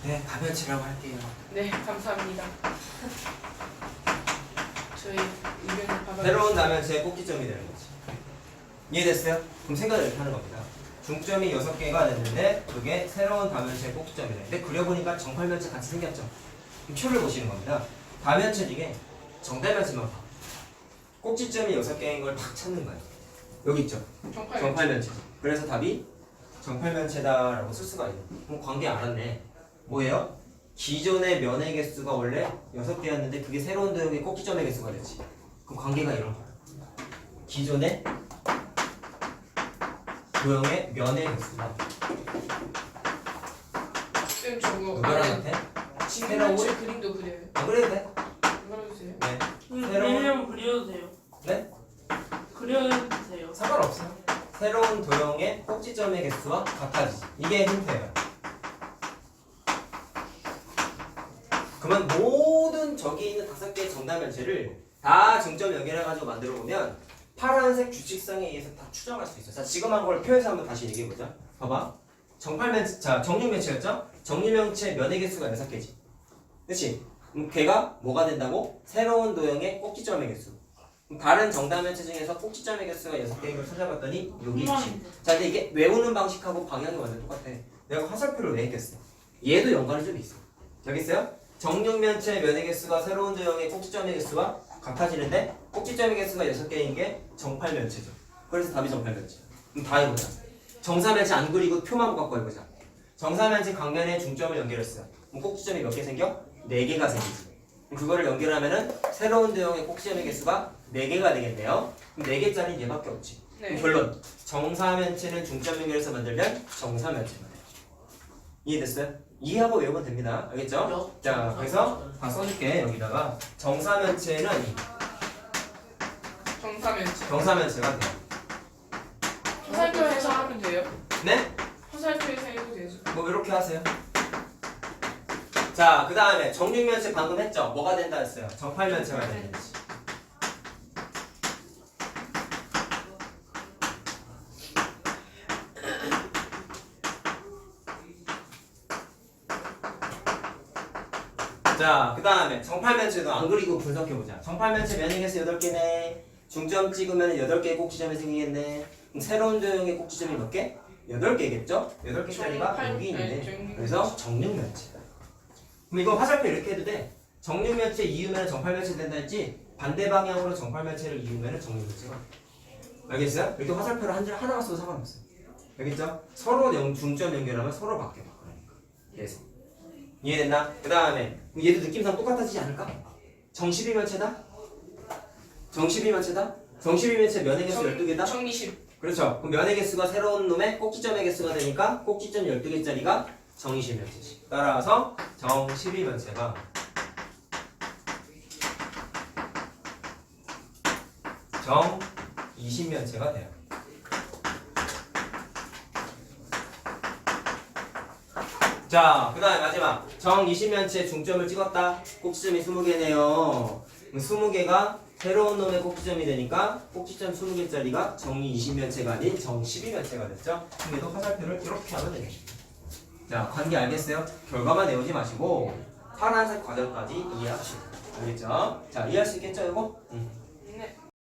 네, 가면체라고 할게요. 네, 감사합니다. 저희 의견을 받아. 새로운 다면체의 꼭지점이 되는 거지. 이해됐어요? 그럼 생각을 이렇게 하는 겁니다. 중점이 6개가 됐는데 그게 새로운 다면체의 꼭지점이 돼. 근데 그려보니까 정팔면체 같이 생겼죠. 그럼 표를 보시는 겁니다. 다면체 중에 정다면체만 봐. 꼭지점이 6개인 걸 딱 찾는 거예요. 여기 있죠. 정팔면체. 그래서 답이 정팔면체다라고 쓸 수가 있는. 그럼 관계 알았네. 뭐예요? 기존의 면의 개수가 원래 6개였는데 그게 새로운 도형의 꼭지점의 개수가 됐지. 그럼 관계가 이런 거야. 기존의 도형의 면의 개수가 쌤 저거 누구랑한테? 지금면체 그림도 그려요. 안 그래도 돼? 그려주세요. 네. 그리려면 그려도 돼요. 네? 그려도 돼요. 상관없어요. 새로운 도형의 꼭지점의 개수와 같아지지. 이게 힌트예요. 그러면 모든 저기 있는 5개의 정다면체를 다 중점 연결해가지고 만들어 보면 파란색 규칙성에 의해서 다 추정할 수 있어. 자, 지금 한 걸 표에서 한번 다시 얘기해 보자. 봐봐. 정팔면체, 자, 정육면체였죠? 정육면체 면의 개수가 6개지. 그렇지? 그럼 걔가 뭐가 된다고? 새로운 도형의 꼭지점의 개수. 그럼 다른 정다면체 중에서 꼭지점의 개수가 6개인 걸 찾아봤더니 여기 있지. 자, 근데 이게 외우는 방식하고 방향이 완전 똑같아. 내가 화살표를 왜 했겠어? 얘도 연관이 좀 있어. 여기 있어요? 정육면체 면의 개수가 새로운 도형의 꼭지점의 개수와 같아지는데 꼭지점의 개수가 6개인 게 정팔면체죠. 그래서 답이 정팔면체. 그럼 다 해보자. 정사면체 안 그리고 표만 갖고 해보자. 정사면체 각면에 중점을 연결했어요. 그럼 꼭지점이 몇 개 생겨? 4개가 생기지. 그럼 그거를 연결하면은 새로운 도형의 꼭지점의 개수가 4개가 되겠네요. 그럼 4개짜리는 얘밖에 없지. 네. 그럼 결론. 정사면체는 중점 연결해서 만들면 정사면체가 돼. 이해됐어요? 이해하고 외우면 됩니다. 알겠죠? 자, 그래서 다 써줄게. 여기다가 정사면체는 정사면체가 돼요. 화살표에서 하면 돼요? 네? 화살표에서 해도 되죠. 뭐 이렇게 하세요. 자, 그 다음에 정육면체 방금 했죠? 뭐가 된다 했어요? 정팔면체가 되는지. 자, 그 다음에 정팔면체도 안 그리고 분석해보자. 정팔면체 면역개수 8개네. 중점 찍으면 8개의 꼭지점이 생기겠네. 그럼 새로운 조형의 꼭지점이 몇 개? 8개겠죠? 8개짜리가 여기 있네. 그래서 정육면체다. 그럼 이거 화살표 이렇게 해도 돼. 정육면체 이으면 정팔면체 된다 했지? 반대 방향으로 정팔면체를 이으면 정육면체가 돼. 알겠어요? 이렇게 화살표를 하나만 써도 상관없어요. 알겠죠? 서로 중점 연결하면 서로 바뀌어. 그러니까. 그래서 이해됐나? 그 다음에 얘도 느낌상 똑같아지지 않을까? 정12면체다? 정12면체다? 정12면체 면의 개수 12개다? 정리십. 그렇죠. 그럼 면의 개수가 새로운 놈의 꼭지점의 개수가 되니까 꼭지점 12개짜리가 정20면체지. 따라서 정12면체가 정20면체가 돼요. 자, 그 다음에 마지막 정20면체 중점을 찍었다. 꼭지점이 20개네요. 20개가 새로운 놈의 꼭지점이 되니까 꼭지점 20개짜리가 정20면체가 아닌 정12면체가 됐죠? 그럼 얘도 화살표를 이렇게 하면 되겠습니다. 자, 관계 알겠어요? 결과만 외우지 마시고 파란색 과정까지 이해하시고 알겠죠? 자, 이해할 수 있겠죠, 이거?